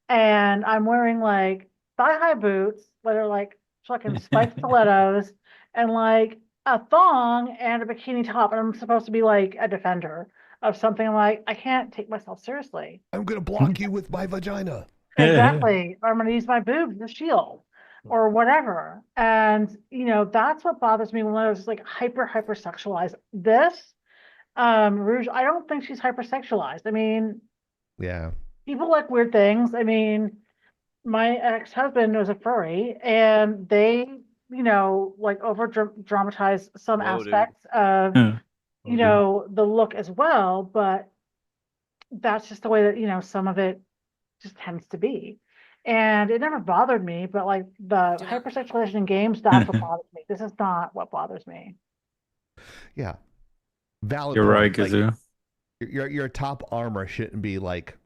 and I'm wearing like thigh-high boots that are like fucking spiked stilettos and like a thong and a bikini top, and I'm supposed to be like a defender of something. Like I can't take myself seriously. I'm gonna block you with my vagina. Exactly. Or I'm going to use my boobs as a shield or whatever. And, you know, that's what bothers me when I was like hyper sexualized. This, Rouge, I don't think she's hypersexualized. I mean, Yeah. people like weird things. I mean, my ex-husband was a furry and they, you know, like over dramatize some aspects of, you know, the look as well. But that's just the way that, you know, some of it just tends to be. And it never bothered me, but like the Do not. hypersexualization in games, that's what bothers me. This is not what bothers me. Yeah. Valid. You're right, point. Kazoo. Your top armor shouldn't be like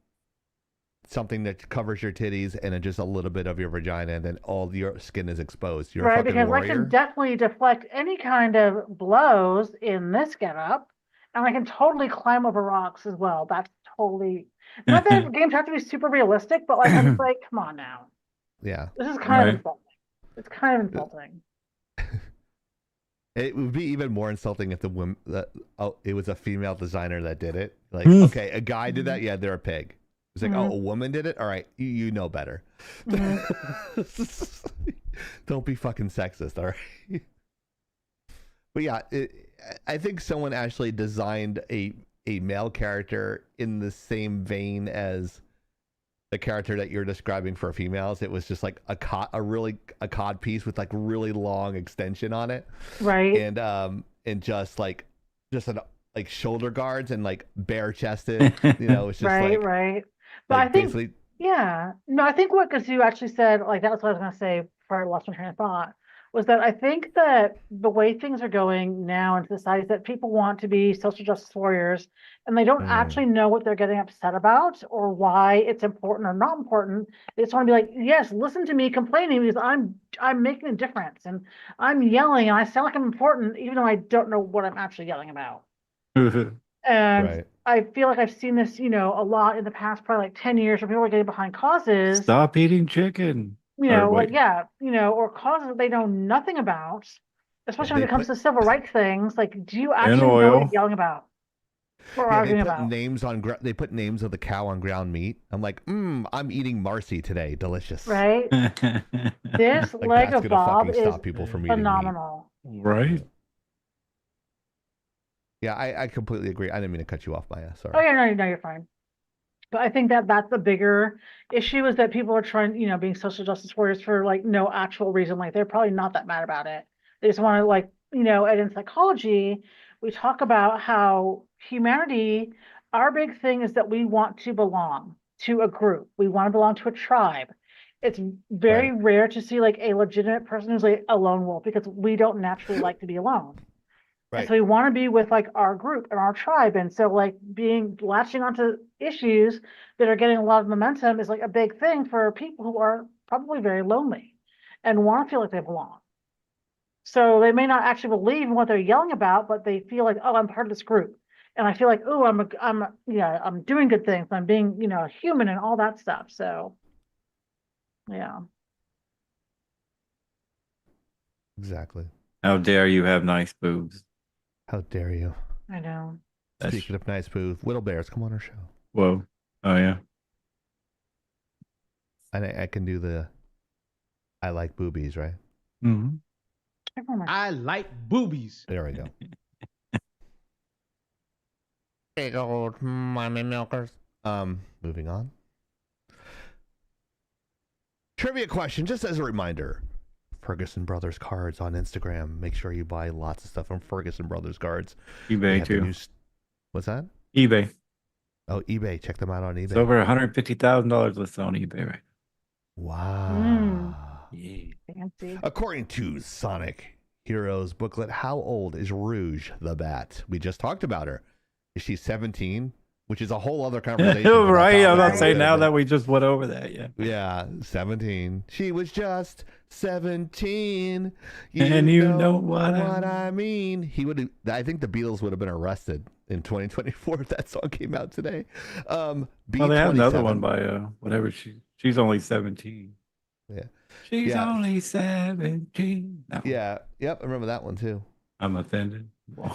something that covers your titties and then just a little bit of your vagina, and then all your skin is exposed. You're a Right, fucking because I warrior. can definitely deflect any kind of blows in this getup, and I can totally climb over rocks as well. That's totally not that games have to be super realistic, but like I'm just like, come on now. Yeah. This is kind Right. of insulting. It's kind of insulting. It would be even more insulting if it was a female designer that did it. Like, Hmm. okay, a guy did that, yeah, they're a pig. It's like, oh, a woman did it? All right, you know better. Don't be fucking sexist, all right? But yeah, I think someone actually designed a male character in the same vein as the character that you're describing for females. It was just like a cod piece with like really long extension on it, Right. and just an like shoulder guards and like bare chested. You know, it's just Right, like right. But like I think, basically. yeah, no, I think what Gazoo actually said, like that was what I was going to say before I lost my train of thought, was that I think that the way things are going now in society is that people want to be social justice warriors and they don't actually know what they're getting upset about or why it's important or not important. They just want to be like, yes, listen to me complaining because I'm making a difference and I'm yelling and I sound like I'm important even though I don't know what I'm actually yelling about. And Right. I feel like I've seen this, you know, a lot in the past, probably like 10 years where people are getting behind causes, Stop eating chicken. you Or know, like, wait. yeah, you know, or causes that they know nothing about, especially when They it comes put- to civil rights things. Like, do you actually know what oil. you're yelling about or Yeah, they arguing put about? names on they put names of the cow on ground meat. I'm like, I'm eating Marcy today. Delicious. Right? This Like leg that's of gonna Bob fucking is stop people from eating meat. phenomenal. Right. Yeah, I completely agree. I didn't mean to cut you off, Maya. Sorry. Oh yeah, no, you're fine. But I think that that's the bigger issue is that people are trying, being social justice warriors for like no actual reason. Like they're probably not that mad about it. They just want to like, and in psychology, we talk about how humanity, our big thing is that we want to belong to a group. We want to belong to a tribe. It's very Right. rare to see like a legitimate person who's like a lone wolf because we don't naturally like to be alone. And Right. so we want to be with like our group and our tribe. And so like latching onto issues that are getting a lot of momentum is like a big thing for people who are probably very lonely and want to feel like they belong. So they may not actually believe in what they're yelling about, but they feel like, oh, I'm part of this group. And I feel like, oh, I'm doing good things. I'm being, a human and all that stuff. So yeah. Exactly. How dare you have nice boobs? How dare you? I know. Speaking of nice food, Whittle Bears, come on our show. Whoa. Oh yeah. I can do the I like boobies, right? Mm-hmm. I like boobies. There we go. Big old mommy milkers. Moving on. Trivia question, just as a reminder. Ferguson Brothers cards on Instagram. Make sure you buy lots of stuff from Ferguson Brothers cards. eBay too. What's that? eBay. Oh, eBay. Check them out on eBay. It's over $150,000 listed on eBay right now. Wow. Yeah. Fancy. According to Sonic Heroes booklet, how old is Rouge the Bat? We just talked about her. Is she 17? Which is a whole other conversation. Right. I'm not saying now that we just went over that. Yeah. Yeah, 17. She was just 17. And you know what I mean. He would. I think the Beatles would have been arrested in 2024 if that song came out today. Well, they have another one by whatever she's only 17. Yeah. She's only 17. No. Yeah. Yep. I remember that one too. I'm offended.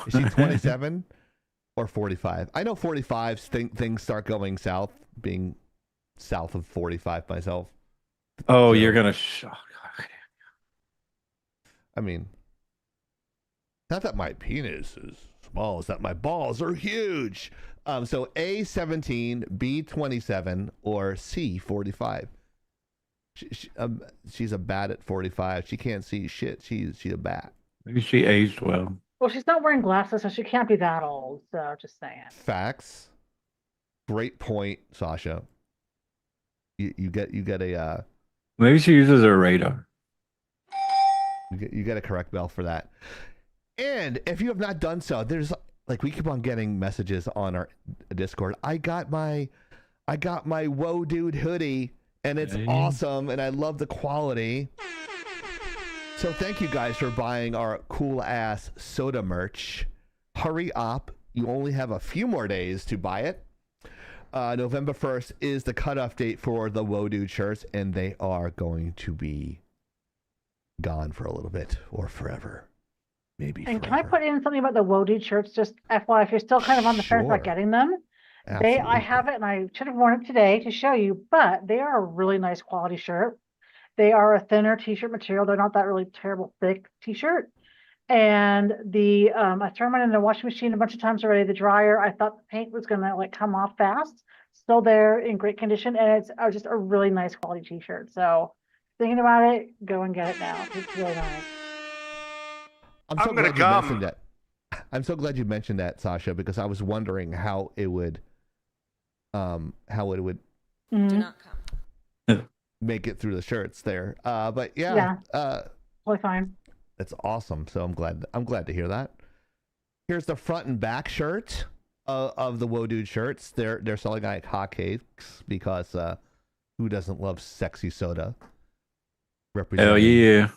Is she 27 or 45? I know 45 things start going south, being south of 45 myself. Oh, so, you're gonna shock. I mean, not that my penis is small, it's that my balls are huge. So A 17, B 27, or C 45. She's a bat at 45. She can't see shit. She's a bat. Maybe she aged well. Well, she's not wearing glasses, so she can't be that old. So just saying. Facts. Great point, Sasha. You get a. Maybe she uses her radar. You get a correct bell for that. And if you have not done so, there's we keep on getting messages on our Discord. I got my Whoa Dude hoodie. And it's awesome, and I love the quality. So thank you guys for buying our cool-ass soda merch. Hurry up. You only have a few more days to buy it. November 1st is the cutoff date for the Whoa Dude shirts, and they are going to be gone for a little bit, or forever. Maybe And forever. can I put in something about the Whoa Dude shirts? Just FYI, if you're still kind of on the fence about getting them. I have it, and I should have worn it today to show you, but they are a really nice quality shirt. They are a thinner t-shirt material. They're not that really terrible thick t-shirt. And I thrown it in the washing machine a bunch of times already. The dryer, I thought the paint was gonna come off fast. Still there in great condition, and it's just a really nice quality t-shirt. So thinking about it, go and get it now. It's really nice. I'm so glad you mentioned that. I'm so glad you mentioned that, Sasha, because I was wondering how it would Do not come. make it through the shirts there. But totally fine. That's awesome. So I'm glad to hear that. Here's the front and back shirt of the Whoa Dude shirts. They're selling like hotcakes because who doesn't love sexy soda? Hell yeah.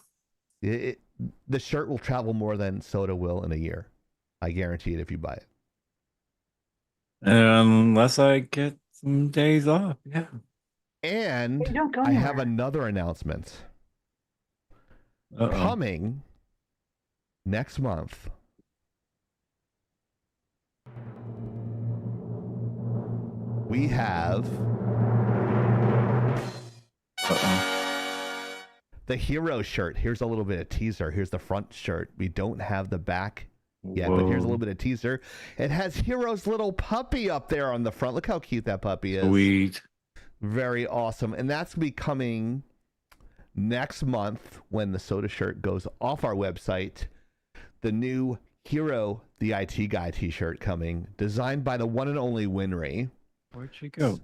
The shirt will travel more than soda will in a year. I guarantee it if you buy it. Unless I get some days off, yeah. And I have another announcement. Coming next month. We have the hero shirt. Here's a little bit of teaser. Here's the front shirt. We don't have the back yet, but here's a Whoa. little bit of teaser. It has Hero's little puppy up there on the front. Look how cute that puppy is. Sweet. Very awesome. And that's going to be coming next month when the Soda shirt goes off our website. The new Hero, the IT Guy t-shirt coming, designed by the one and only Winry. Where'd she go?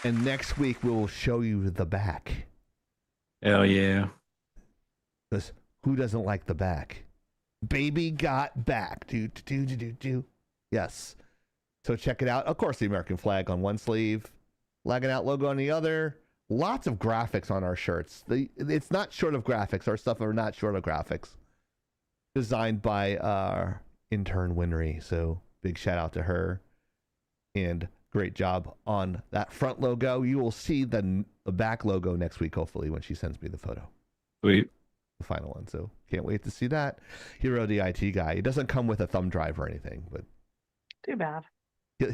And next week we will show you the back. Hell yeah. Because who doesn't like the back? Baby got back. Do. Yes. So check it out. Of course, the American flag on one sleeve, Lagging Out logo on the other. Lots of graphics on our shirts. It's not short of graphics. Our stuff are not short of graphics. Designed by our intern Winry. So big shout out to her. And great job on that front logo. You will see the back logo next week, hopefully, when she sends me the photo. Sweet. The final one. So can't wait to see that. Hero, the IT Guy. It doesn't come with a thumb drive or anything, but Too bad.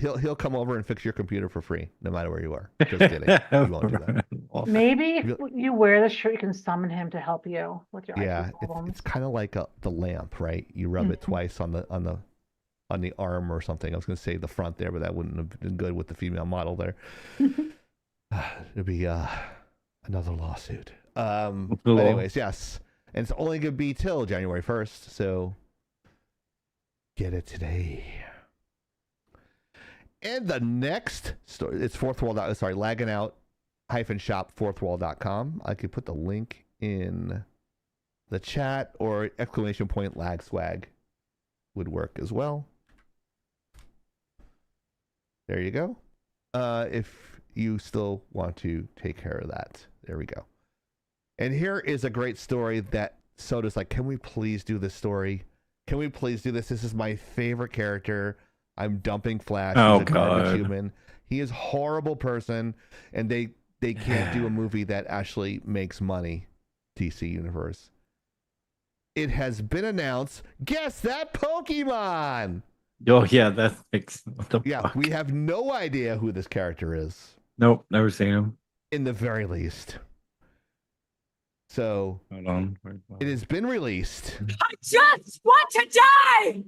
he'll come over and fix your computer for free, no matter where you are. Just kidding. He won't do that. Maybe if you wear the shirt, you can summon him to help you with your Yeah, IT problems. it's kind of like the lamp, right? You rub it twice on the arm or something. I was going to say the front there, but that wouldn't have been good with the female model there. It'd be another lawsuit. But anyways, yes. And it's only going to be till January 1st, so get it today. And the next story, it's Lagging Out -shop fourthwall.com. I could put the link in the chat, or ! lag swag would work as well. There you go. If you still want to take care of that. There we go. And here is a great story that Soda's like, can we please do this story? Can we please do this? This is my favorite character. I'm dumping Flash. Oh, He's a garbage God. human. He is a horrible person, and they can't do a movie that actually makes money. DC Universe. It has been announced. Guess that Pokemon. Oh yeah, that makes what the Yeah, fuck? we have no idea who this character is, Nope, never seen him. in the very least. So Hold on. it has been released. I just want to die!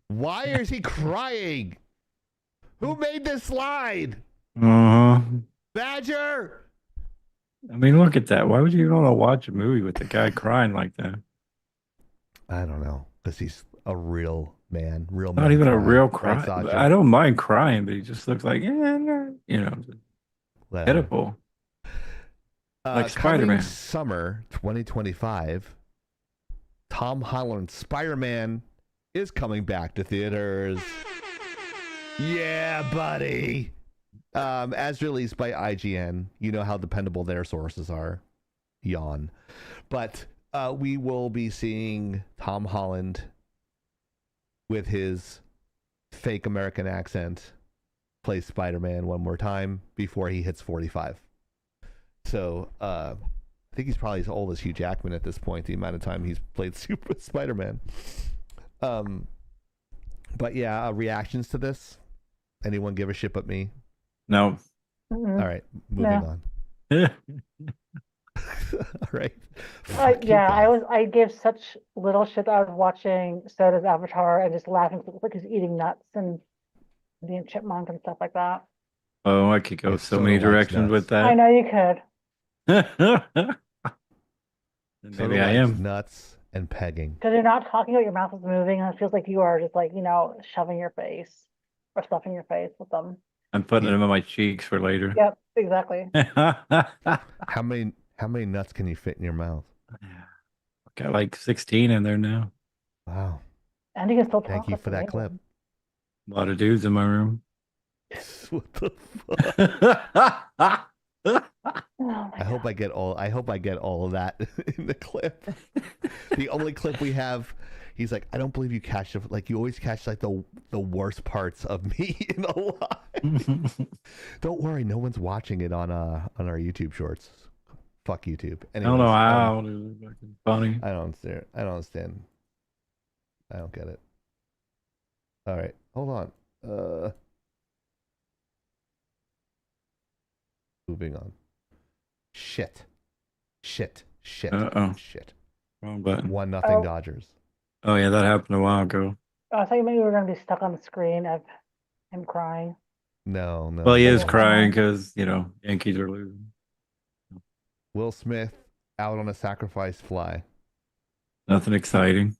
Why is he crying? Who made this slide? Uh-huh. Badger! I mean, look at that. Why would you even want to watch a movie with the guy crying like that? I don't know, because he's a real man. Real Not man even a crying. real Right, cry. Sasha? I don't mind crying, but he just looks like, Whatever. pitiful. Like Coming Spider-Man. summer 2025, Tom Holland's Spider-Man is coming back to theaters. Yeah, buddy. As released by IGN. You know how dependable their sources are. Yawn. But we will be seeing Tom Holland with his fake American accent play Spider-Man one more time before he hits 45. So I think he's probably as old as Hugh Jackman at this point, the amount of time he's played Super Spider-Man. But yeah, reactions to this? Anyone give a shit but me? No. All right, moving on. All right. Yeah, I give such little shit that I was watching Soda's Avatar and just laughing like he's eating nuts and being chipmunk and stuff like that. Oh, I could go If so Soda many likes directions nuts. with I that. know you could. Soda Maybe I likes am. nuts and pegging. Because you're not talking about your mouth is moving and it feels like you are just like, shoving your face or stuffing your face with them. I'm putting them on my cheeks for later. Yep, exactly. How many nuts can you fit in your mouth? Got like 16 in there now. Wow. And you can still talk. Thank you with for them that clip. later. A lot of dudes in my room. What the fuck? Oh I hope I get all of that in the clip. The only clip we have, he's like, I don't believe you catch it. Like, you always catch like the worst parts of me in a lie. Don't worry, no one's watching it on our YouTube shorts. Fuck YouTube. I don't know how. Dude, it's fucking funny. I don't understand. I don't get it. All right, hold on. Moving on. Shit. Shit. Uh-oh. Shit. Wrong button. 1-0 Oh. Dodgers. Oh, yeah, that happened a while ago. I thought maybe we were gonna be stuck on the screen of him crying. No. Well, he is Yeah. crying because, Yankees are losing. Will Smith out on a sacrifice fly. Nothing exciting.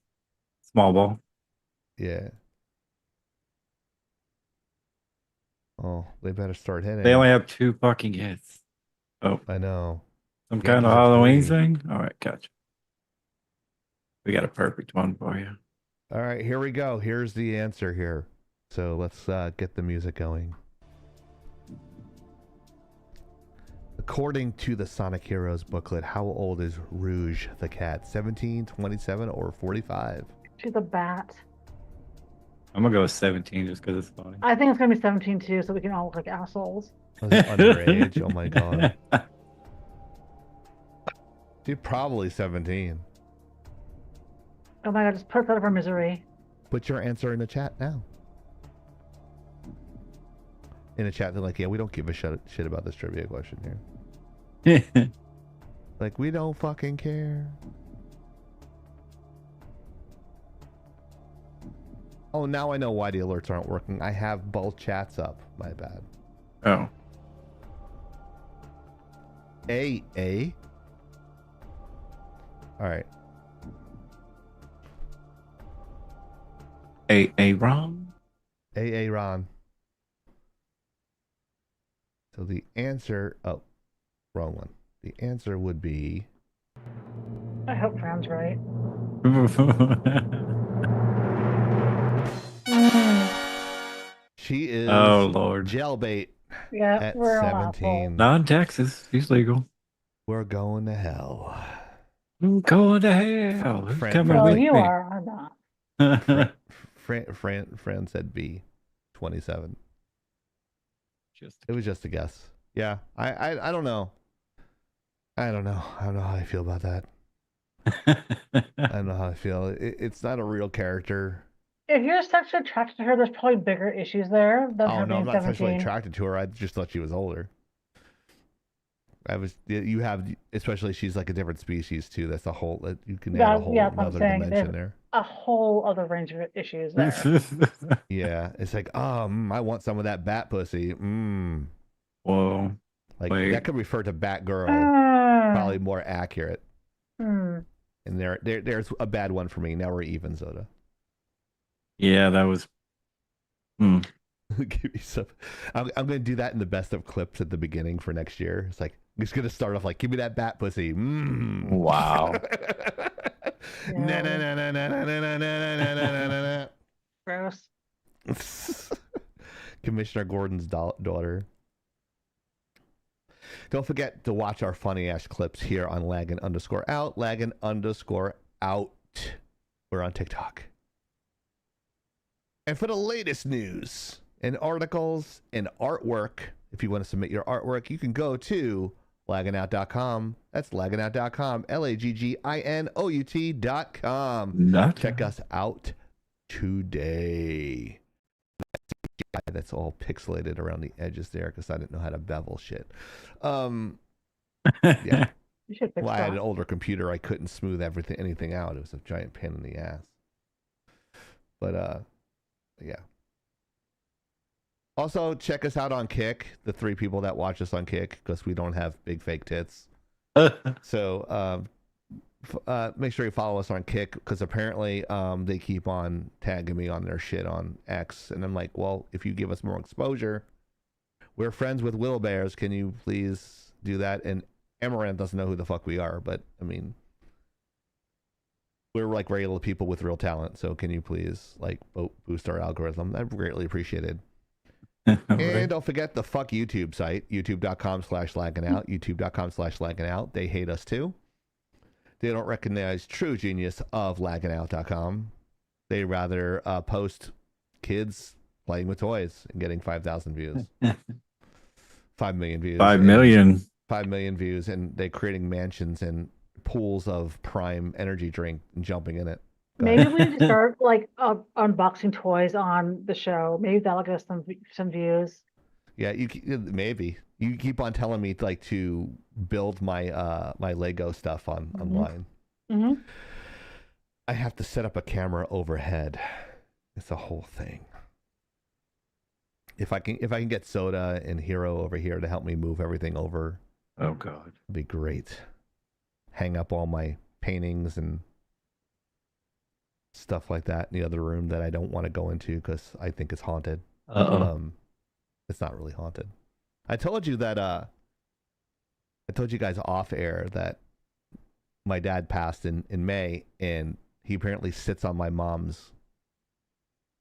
Small ball. Yeah. Oh, they better start hitting. They only have 2 fucking hits. Oh, I know. some Yankees kind of have Halloween 3. thing? All right, gotcha. We got a perfect one for you. All right, here we go. Here's the answer here. So let's get the music going. According to the Sonic Heroes booklet, how old is Rouge the cat? 17, 27, or 45? She's a bat. I'm going to go with 17 just because it's funny. I think it's gonna be 17 too, so we can all look like assholes. Was it underage? Oh my god. Dude, probably 17. Oh my god, just put us out of our misery. Put your answer in the chat now. In the chat, they're like, yeah, we don't give a shit about this trivia question here. Like, we don't fucking care. Oh, now I know why the alerts aren't working. I have both chats up. My bad. Oh. A. All right. A Ron? A Ron. So the answer, oh, wrong one. The answer would be... I hope Fran's right. She is Oh, Lord. jailbait Yeah, at we're all 17. Not in Texas. He's legal. We're going to hell. I'm going to hell. Who's Fran- coming Well, with you me? are. I'm not. Fran said B, 27. Just It was just a guess. Yeah, I don't know. I don't know. I don't know how I feel about that. I don't know how I feel. It's not a real character. If you're sexually attracted to her, there's probably bigger issues there than Oh her no, I'm being not sexually 17. attracted to her. I just thought she was older. You have, especially she's like a different species too. That's a whole, you can add a whole Yeah, that's what I'm another saying. dimension There's there. a whole other range of issues there. Yeah, it's like, I want some of that bat pussy. Whoa. Like Wait. that could refer to Batgirl, probably more accurate. Hmm. And there's a bad one for me. Now we're even, Zoda. Yeah, that was. Give me some. I'm gonna do that in the best of clips at the beginning for next year. It's like I'm just gonna start off like, give me that bat pussy. Wow. Na na na na na na na na na na na. Gross. Commissioner Gordon's daughter. Don't forget to watch our funny ass clips here on Laggin_out. Laggin_out. We're on TikTok. And for the latest news and articles and artwork, if you want to submit your artwork, you can go to lagginout.com. That's lagginout.com. LAGGINOUT.com. Check us out today. That's all pixelated around the edges there because I didn't know how to bevel shit. Yeah. You should fix Well, I had an that. older computer. I couldn't smooth anything out. It was a giant pain in the ass. But yeah. Also, check us out on Kick. The 3 people that watch us on Kick, because we don't have big fake tits. So make sure you follow us on Kick, because apparently they keep on tagging me on their shit on X, and I'm like, well, if you give us more exposure, we're friends with Will Bears. Can you please do that? And Amaranth doesn't know who the fuck we are, but I mean, we're like regular people with real talent. So can you please like boost our algorithm? I'd greatly appreciated. And don't forget the fuck YouTube site, youtube.com/lagginout, youtube.com/lagginout. They hate us too. They don't recognize true genius of lagginout.com. They rather post kids playing with toys and getting 5,000 views. 5 million views. 5 million. 5 million views, and they're creating mansions and pools of prime energy drink and jumping in it. Maybe we need to start like unboxing toys on the show. Maybe that'll get us some views. Yeah, maybe you keep on telling me like to build my my Lego stuff online. Mm-hmm. I have to set up a camera overhead. It's a whole thing. If I can get Soda and Hero over here to help me move everything over. Oh God, it'd be great. Hang up all my paintings and stuff like that in the other room that I don't want to go into because I think it's haunted. It's not really haunted. I told you that I told you guys off air that my dad passed in May, and he apparently sits on my mom's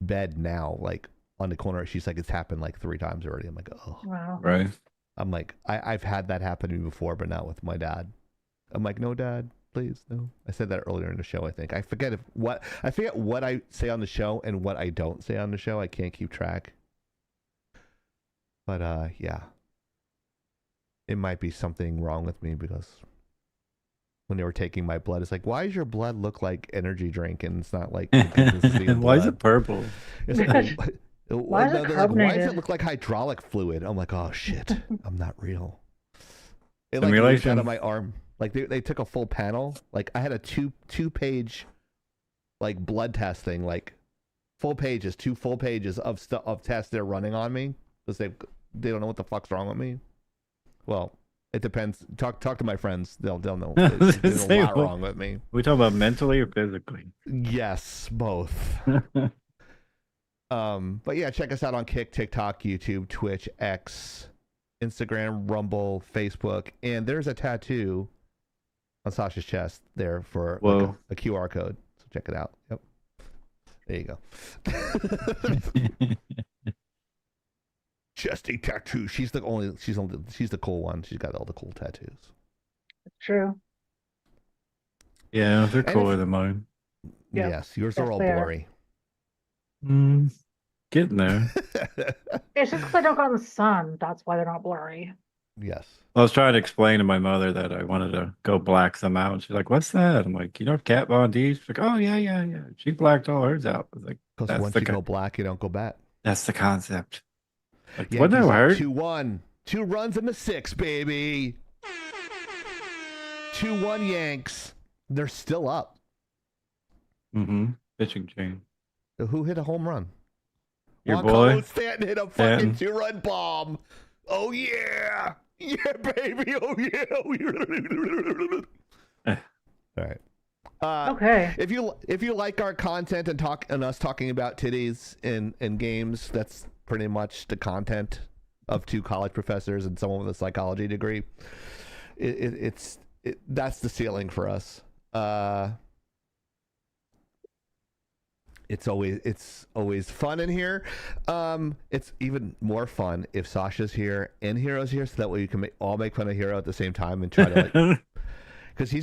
bed now, like on the corner. She's like, it's happened like 3 times already. I'm like, oh. Wow. right. I'm like, I've had that happen to me before, but not with my dad. I'm like, no, Dad, please, no. I said that earlier in the show, I think. I forget what I say on the show and what I don't say on the show. I can't keep track. But yeah. It might be something wrong with me because when they were taking my blood, it's like, why does your blood look like energy drink and it's not like the consistency of Why is blood? it purple? It's like, Why is it why does carbonated? it look like hydraulic fluid? I'm like, oh shit, I'm not real. It like Simulation. leaked out of my arm. Like they took a full panel. Like I had a two-page like blood test thing, like two full pages of stuff of tests they're running on me because they don't know what the fuck's wrong with me. Well, it depends. Talk to my friends. They'll know. There's a lot wrong with me. We talking about mentally or physically? Yes, both. But yeah, check us out on Kick, TikTok, YouTube, Twitch, X, Instagram, Rumble, Facebook, and there's a tattoo on Sasha's chest there for like a QR code. So check it out. Yep. There you go. Chesty tattoo. She's the cool one. She's got all the cool tattoos. True. Yeah, they're cooler than mine. Yeah. Yes, yours are all they are. blurry. Getting there. It's just because I don't go in the sun. That's why they're not blurry. Yes. I was trying to explain to my mother that I wanted to go black some out. She's like, "What's that?" I'm like, "You know, Kat Von D." She's like, "Oh yeah." She blacked all hers out. I was like, Because once you go black, you don't go back. That's the concept. Like, Yeah, what that hurt? 2-1. 2 runs in the 6, baby. 2-1 Yanks. They're still up. Pitching change. Who hit a home run? Your Giancarlo boy Stanton hit a fucking Stanton. 2-run bomb. Oh yeah. Yeah, baby. Oh yeah. All right. Okay. If you like our content and us talking about titties in games, that's pretty much the content of 2 college professors and someone with a psychology degree. That's the ceiling for us. It's always fun in here. It's even more fun if Sasha's here and Hero's here, so that way you can all make fun of Hero at the same time and try to like. Because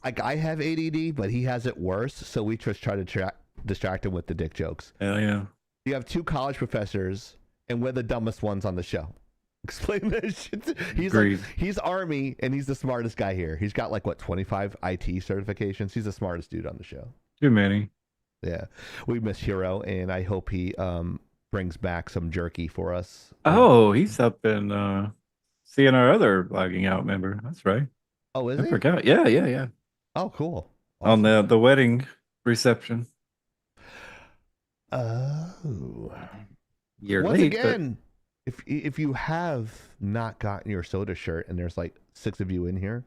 I have ADD, but he has it worse. So we just try to distract him with the dick jokes. Hell yeah. You have 2 college professors, and we're the dumbest ones on the show. Explain this shit. He's Army, and he's the smartest guy here. He's got like 25 IT certifications. He's the smartest dude on the show. Too many. Yeah, we miss Hero, and I hope he brings back some jerky for us. Oh, he's up in seeing our other logging out member. That's right. Oh, is I he? forgot. Yeah. Oh, cool. Awesome. On the wedding reception. Oh. You're Once late, again, if you have not gotten your soda shirt, and there's like 6 of you in here,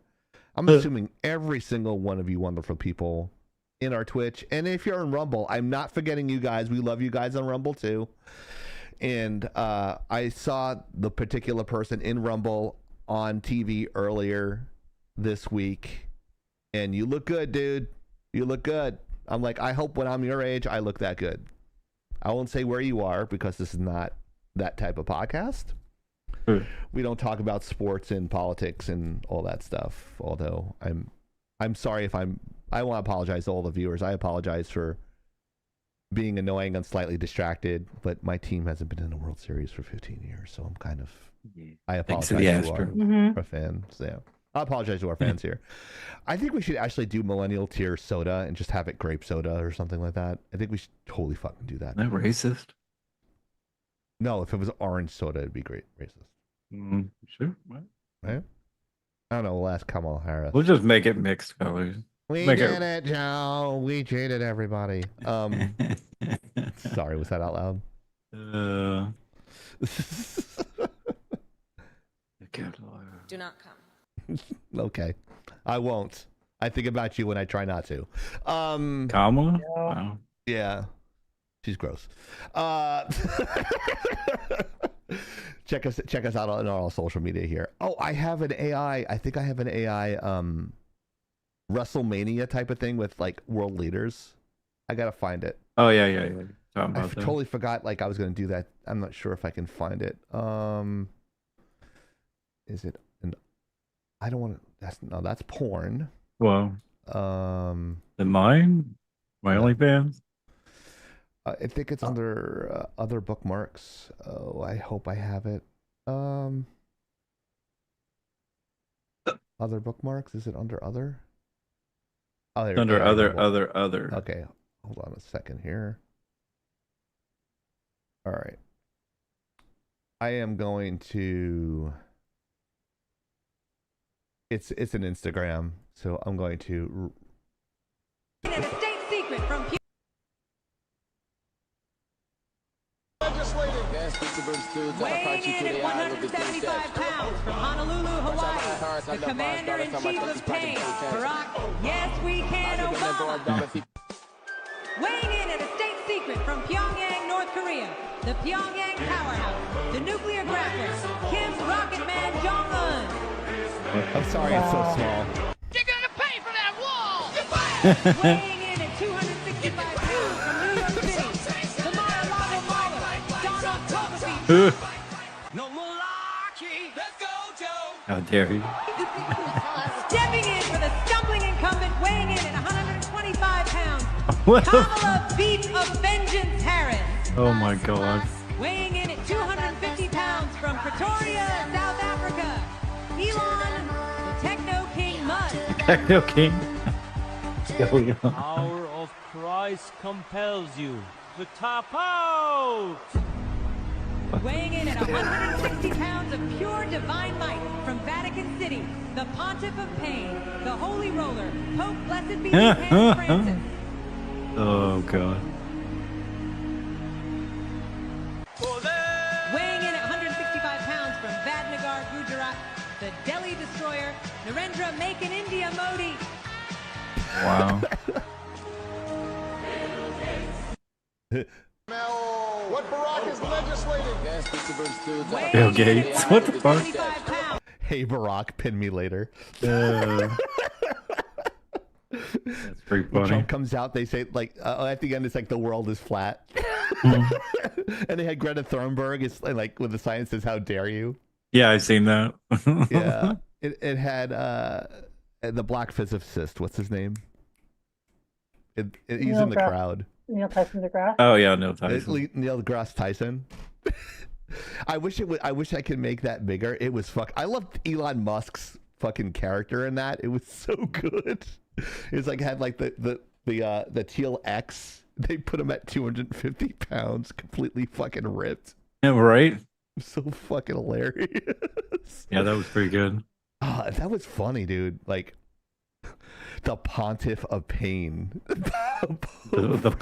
I'm assuming every single one of you wonderful people in our Twitch, and if you're in Rumble, I'm not forgetting you guys. We love you guys on Rumble too. And I saw the particular person in Rumble on TV earlier this week, and you look good, dude. You look good. I'm like, I hope when I'm your age, I look that good. I won't say where you are because this is not that type of podcast. We don't talk about sports and politics and all that stuff. Although I'm sorry if I want to apologize to all the viewers. I apologize for being annoying and slightly distracted, but my team hasn't been in the World Series for 15 years, so I'm kind of. I apologize to our fans. Yeah, I apologize to our fans here. I think we should actually do millennial tier soda and just have it grape soda or something like that. I think we should totally fucking do that. Isn't that racist? No, if it was orange soda, it'd be great. Racist. Sure. What? Right? I don't know. We'll ask Kamala Harris. We'll just make it mixed colors. We Make did it, Joe. We cheated everybody. Sorry, was that out loud? Do not come. Okay. I won't. I think about you when I try not to. Kamala? Wow. Yeah. She's gross. Check us out on all social media here. Oh, I have an AI. I think I have an AI WrestleMania type of thing with like world leaders. I gotta find it. Oh yeah. Talking I about that. totally forgot like I was gonna do that. I'm not sure if I can find it. Is it an I don't want to that's porn. Well, the mine? My OnlyFans? I think it's under other bookmarks. Oh, I hope I have it. Other bookmarks? Is it under other? Oh, there, Under yeah, other. Okay, hold on a second here. All right. I am going to. It's an Instagram, so I'm going to. And a state secret from weighing in at 175 pounds from Honolulu, Hawaii, the commander-in-chief of pain, Barack, yes we can, Obama. Weighing in at a state secret from Pyongyang, North Korea, the Pyongyang powerhouse, the nuclear grappler, Kim Rocket Man Jong-un. I'm sorry, it's so small. You're gonna pay for that wall! Weighing in at 265 pounds from New York City, the Mar-a-Lago Mauler, Donald Kobe. No more lucky. Let's go, Joe. How dare you? Stepping in for the stumbling incumbent, weighing in at 125 pounds, What the Kamala Beat of Vengeance Harris. Oh my god. Weighing in at 250 pounds from Pretoria, South Africa, Elon, the Techno King Musk. Techno King. The power of Christ compels you to tap out. Weighing in at 160 pounds of pure divine might from Vatican City, the Pontiff of Pain, the Holy Roller, Pope Blessed be Pope Francis. Oh god. Weighing in at 165 pounds from Vadnagar, Gujarat, the Delhi Destroyer, Narendra Make in India Modi. Wow. What Barack is legislating? Bill Gates. What the fuck? Hey Barack, pin me later. That's pretty When funny. Trump comes out, they say like at the end it's like the world is flat, and they had Greta Thunberg. It's like with the sign that says "How dare you?" Yeah, I seen that. Yeah, it had the black physicist. What's his name? He's Neil in the deGrasse- crowd. Neil Tyson deGrasse. Oh yeah, Neil Tyson. Neil deGrasse Tyson. I wish it would. I wish I could make that bigger. It was I loved Elon Musk's fucking character in that. It was so good. It's like had like the Teal X. They put him at 250 pounds, completely fucking ripped. Yeah, right. So fucking hilarious. Yeah, that was pretty good. That was funny, dude. Like the Pontiff of Pain. The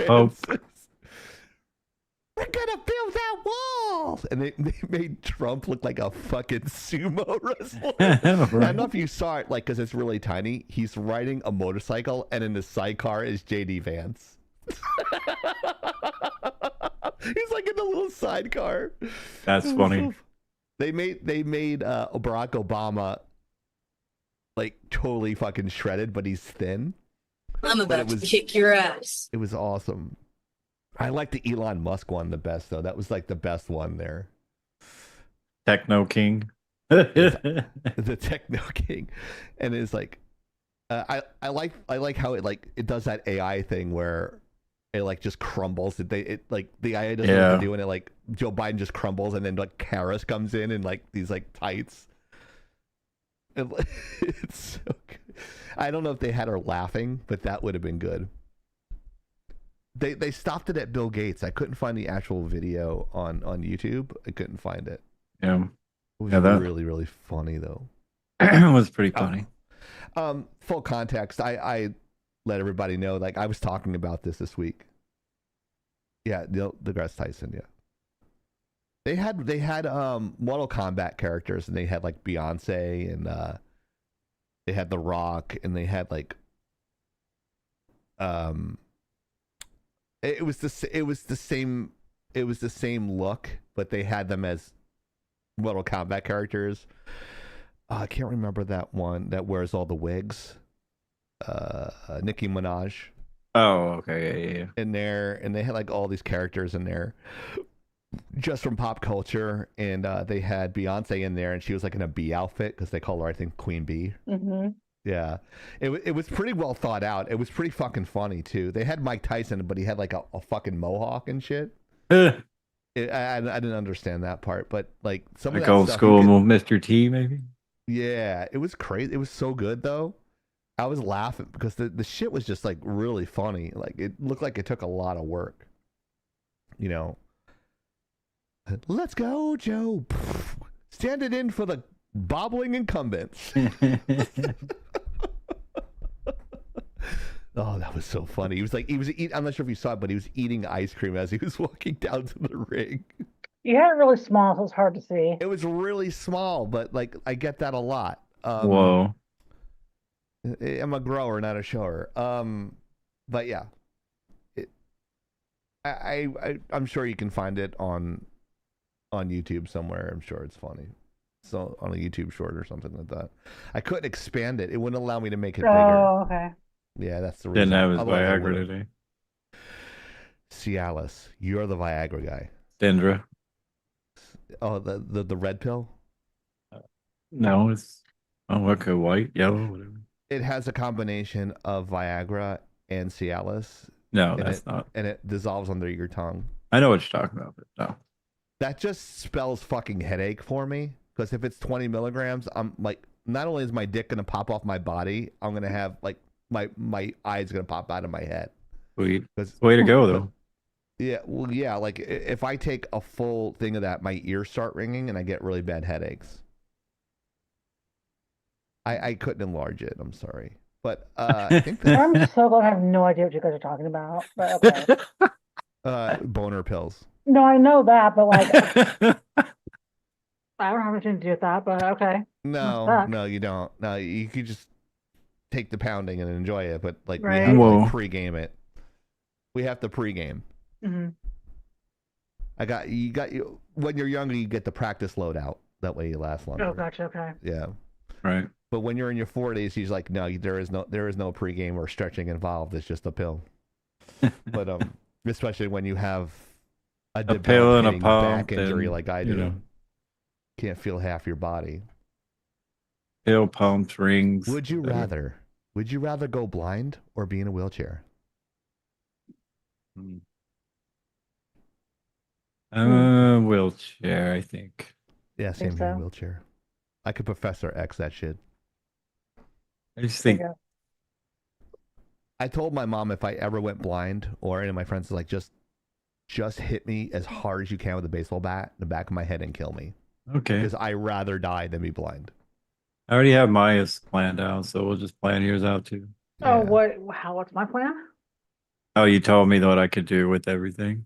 Pope. We're gonna build that wall, and they made Trump look like a fucking sumo wrestler. Right. I don't know if you saw it, like, because it's really tiny. He's riding a motorcycle, and in the sidecar is JD Vance. He's like in the little sidecar. That's funny. They made Barack Obama like totally fucking shredded, but he's thin. I'm about to kick your ass. It was awesome. I like the Elon Musk one the best though. That was like the best one there. Techno King. The Techno King, and it's like, I like how it does that AI thing where it like just crumbles. It like the AI doesn't know what to do, and it like Joe Biden just crumbles, and then like Harris comes in like these like tights. It's so good. I don't know if they had her laughing, but that would have been good. They stopped it at Bill Gates. I couldn't find the actual video on YouTube. I couldn't find it. Yeah. It was Yeah, that really funny though. was pretty funny. Full context. I let everybody know. Like I was talking about this week. Yeah, Neil deGrasse Tyson. Yeah. They had Mortal Kombat characters, and they had like Beyonce, and they had The Rock, and they had like it was the same look, but they had them as Mortal Kombat characters. I can't remember that one that wears all the wigs. Nicki Minaj. Oh, okay, yeah. In there, and they had like all these characters in there, just from pop culture, and they had Beyonce in there, and she was like in a bee outfit because they call her, I think, Queen Bee. Mm-hmm. Yeah, it was pretty well thought out. It was pretty fucking funny too. They had Mike Tyson, but he had like a fucking mohawk and shit. I didn't understand that part, but like some like of that old stuff school Mr. T, maybe. Yeah, it was crazy. It was so good though. I was laughing because the shit was just like really funny. Like it looked like it took a lot of work. You know. Let's go, Joe. Stand it in for the bobbling incumbents. Oh, that was so funny. He was eating, I'm not sure if you saw it, but he was eating ice cream as he was walking down to the ring. You had it really small, so it's hard to see. It was really small, but like I get that a lot. Whoa. I'm a grower, not a shower. But yeah, I'm sure you can find it on YouTube somewhere. I'm sure it's funny. So on a YouTube short or something like that. I couldn't expand it. It wouldn't allow me to make it bigger. Oh, okay. Yeah, that's the reason. Didn't have his Otherwise, Viagra today. Cialis, you're the Viagra guy. Dendra. Oh, the red pill? No, it's okay, white, yellow, whatever. It has a combination of Viagra and Cialis. No, that's not. And it dissolves under your tongue. I know what you're talking about, but no. That just spells fucking headache for me. Because if it's 20 milligrams, I'm like, not only is my dick gonna pop off my body, I'm gonna have like my eyes gonna pop out of my head. Sweet. Way to go, though. Yeah, well, yeah. Like if I take a full thing of that, my ears start ringing and I get really bad headaches. I couldn't enlarge it. I'm sorry, but I think that, I'm so glad I have no idea what you guys are talking about. But okay. Boner pills. No, I know that, but like, I don't have anything to do with that. But okay. No, you don't. No, you could just take the pounding and enjoy it, but like Right. we have to like, pregame it. We have to pregame. Mm-hmm. You got you when you're younger, you get the practice load out. That way you last longer. Oh, gotcha. Okay. Yeah. Right. But when you're in your 40s, he's like, no, there is no pregame or stretching involved. It's just a pill. But especially when you have a pill and a pump back injury and, like I do, you know. Can't feel half your body. Pill, pumps, rings. Would you rather go blind or be in a wheelchair? Wheelchair, I think. Yeah, same Think here. so. Wheelchair. I could Professor X that shit. I just think I told my mom if I ever went blind, or any of my friends was like, just hit me as hard as you can with a baseball bat in the back of my head and kill me. okay. Because I rather die than be blind. I already have Maya's planned out, so we'll just plan yours out too. Oh, Yeah. what's my plan? Oh, you told me what I could do with everything.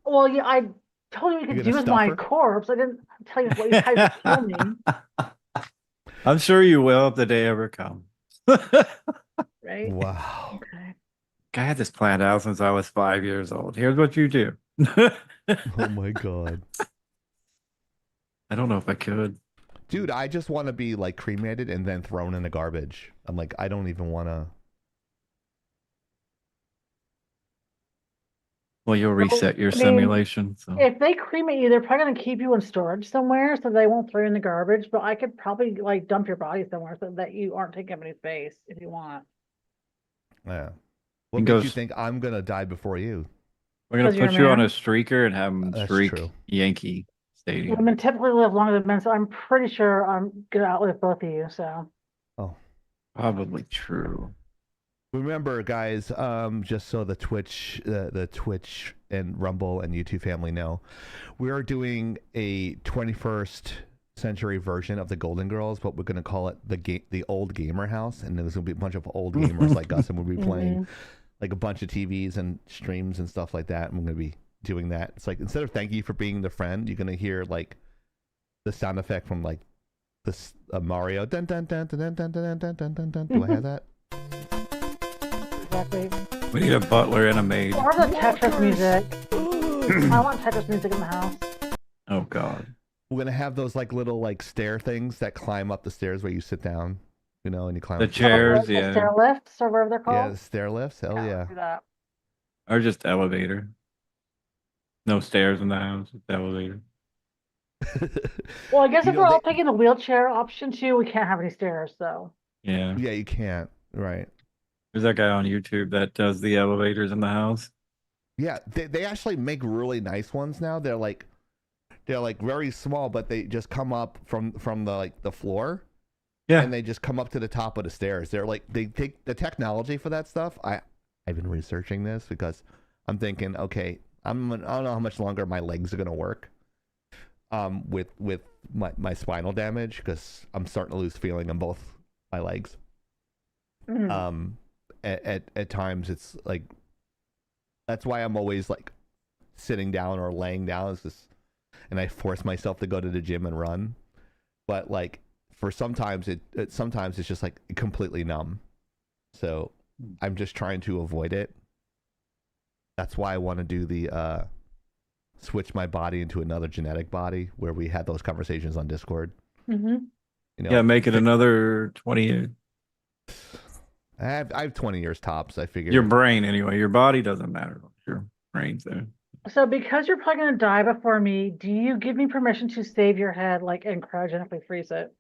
Well, yeah, I told you what you You could gonna do with stuff my her? corpse. I didn't tell you what you had to kill me. I'm sure you will if the day ever comes. Right? Wow. Okay. I had this planned out since I was 5 years old. Here's what you do. Oh my god. I don't know if I could. Dude, I just want to be like cremated and then thrown in the garbage. I'm like, I don't even want to. Well, you'll reset your I mean, simulation. So If they cremate you, they're probably gonna keep you in storage somewhere, so they won't throw you in the garbage. But I could probably like dump your body somewhere so that you aren't taking up any space if you want. Yeah. What It makes you goes- think I'm gonna die before you? we're gonna 'Cause you're put a you on a man? streaker and have them That's streak true. Yankee Stadium. Women typically live longer than men, so I'm pretty sure I'm gonna outlive both of you. So Oh, Probably true. Remember, guys, just so the Twitch and Rumble and YouTube family know, we are doing a 21st century version of the Golden Girls, but we're going to call it the old gamer house, and there's going to be a bunch of old gamers like us, and we'll be playing like a bunch of TVs and streams and stuff like that, and we're going to be doing that. It's like, instead of thank you for being the friend, you're going to hear like the sound effect from like this Mario. Dun, dun, dun, dun, dun, dun, dun, dun, dun, dun, dun. Do I have that? Exactly. We need a butler and a maid. Or the Tetris music. I want Tetris music in the house. Oh God. We're gonna have those like little like stair things that climb up the stairs where you sit down, you know, and you climb The up chairs, The yeah. stair lifts or whatever they're called. Yeah, the stair lifts. Hell yeah. Do that. Or just elevator. No stairs in the house, just elevator. Well, I guess You if know, we're all taking the wheelchair option too, we can't have any stairs, so. Yeah. Yeah, you can't. Right. There's that guy on YouTube that does the elevators in the house. Yeah, they actually make really nice ones now. They're like very small, but they just come up from the like the floor. Yeah. And they just come up to the top of the stairs. They're like, they take the technology for that stuff. I've been researching this because I'm thinking, okay, I don't know how much longer my legs are gonna work. With my spinal damage, because I'm starting to lose feeling on both my legs. At times it's like, that's why I'm always like sitting down or laying down. It's just, and I force myself to go to the gym and run. But like for sometimes sometimes it's just like completely numb. So I'm just trying to avoid it. That's why I want to do the switch my body into another genetic body, where we had those conversations on Discord. Mm-hmm. You know, Yeah, make it another 20 years. I have 20 years tops. I figure Your brain, anyway. Your body doesn't matter. Your brain's there. So because you're probably gonna die before me, do you give me permission to save your head, like, and cryogenically freeze it?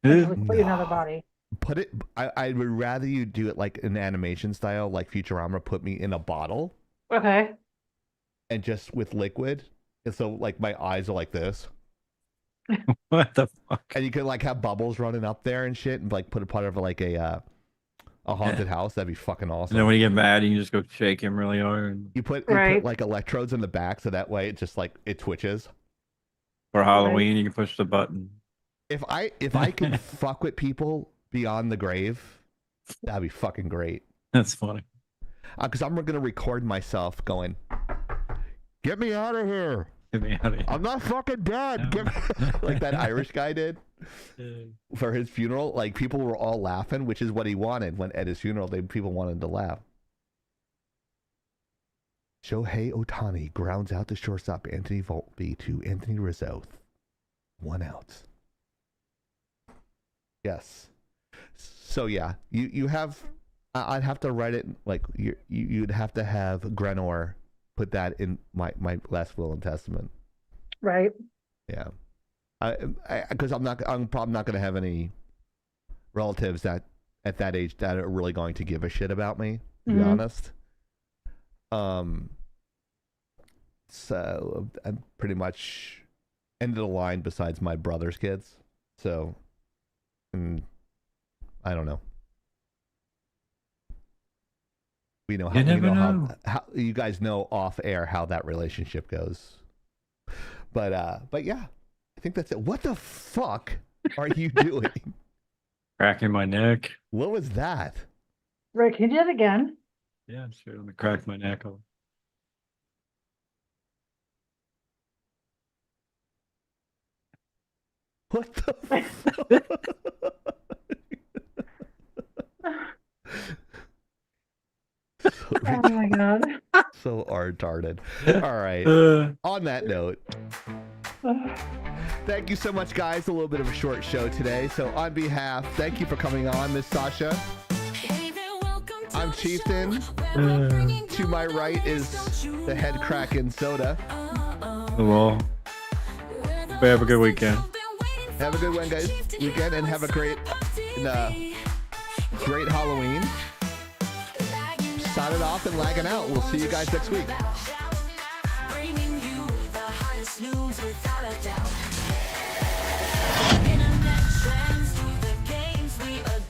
Like, put you in another body. Put it. I would rather you do it like an animation style, like Futurama. Put me in a bottle. Okay. And just with liquid, and so like my eyes are like this. What the fuck? And you could like have bubbles running up there and shit, and like put a part of like a haunted house. That'd be fucking awesome. And then when you get mad, you can just go shake him really hard. You put like electrodes in the back, so that way it just like it twitches. For Halloween, you can push the button. If I can fuck with people beyond the grave, that'd be fucking great. That's funny. Because I'm gonna record myself going, "Get me out of here! Get me out of here! I'm not fucking dead!" No. Like that Irish guy did for his funeral. Like people were all laughing, which is what he wanted. When at his funeral, people wanted to laugh. Shohei Ohtani grounds out the shortstop Anthony Volpe to Anthony Rizzo. 1 out. Yes. So yeah, you have. I'd have to write it like you'd have to have Grenor put that in my last will and testament. Right. Yeah. Because I'm probably not going to have any relatives that at that age that are really going to give a shit about me, to be honest. So I'm pretty much end of the line besides my brother's kids. So, I don't know. We know how you guys know off air how that relationship goes. But yeah, I think that's it. What the fuck are you doing? Cracking my neck. What was that? Rick, can you do it again? Yeah, sure. Let me crack my neck. What the fuck? Oh my god. So retarded. All right. On that note, thank you so much, guys. A little bit of a short show today. So on behalf, thank you for coming on, Miss Sasha. I'm Chieftain. To my right is the head cracking soda. Well, have a good weekend. Have a good one, guys. Weekend, and have a great Halloween. Signing off and lagging out. We'll see you guys next week. Bringing you the hottest news without a doubt.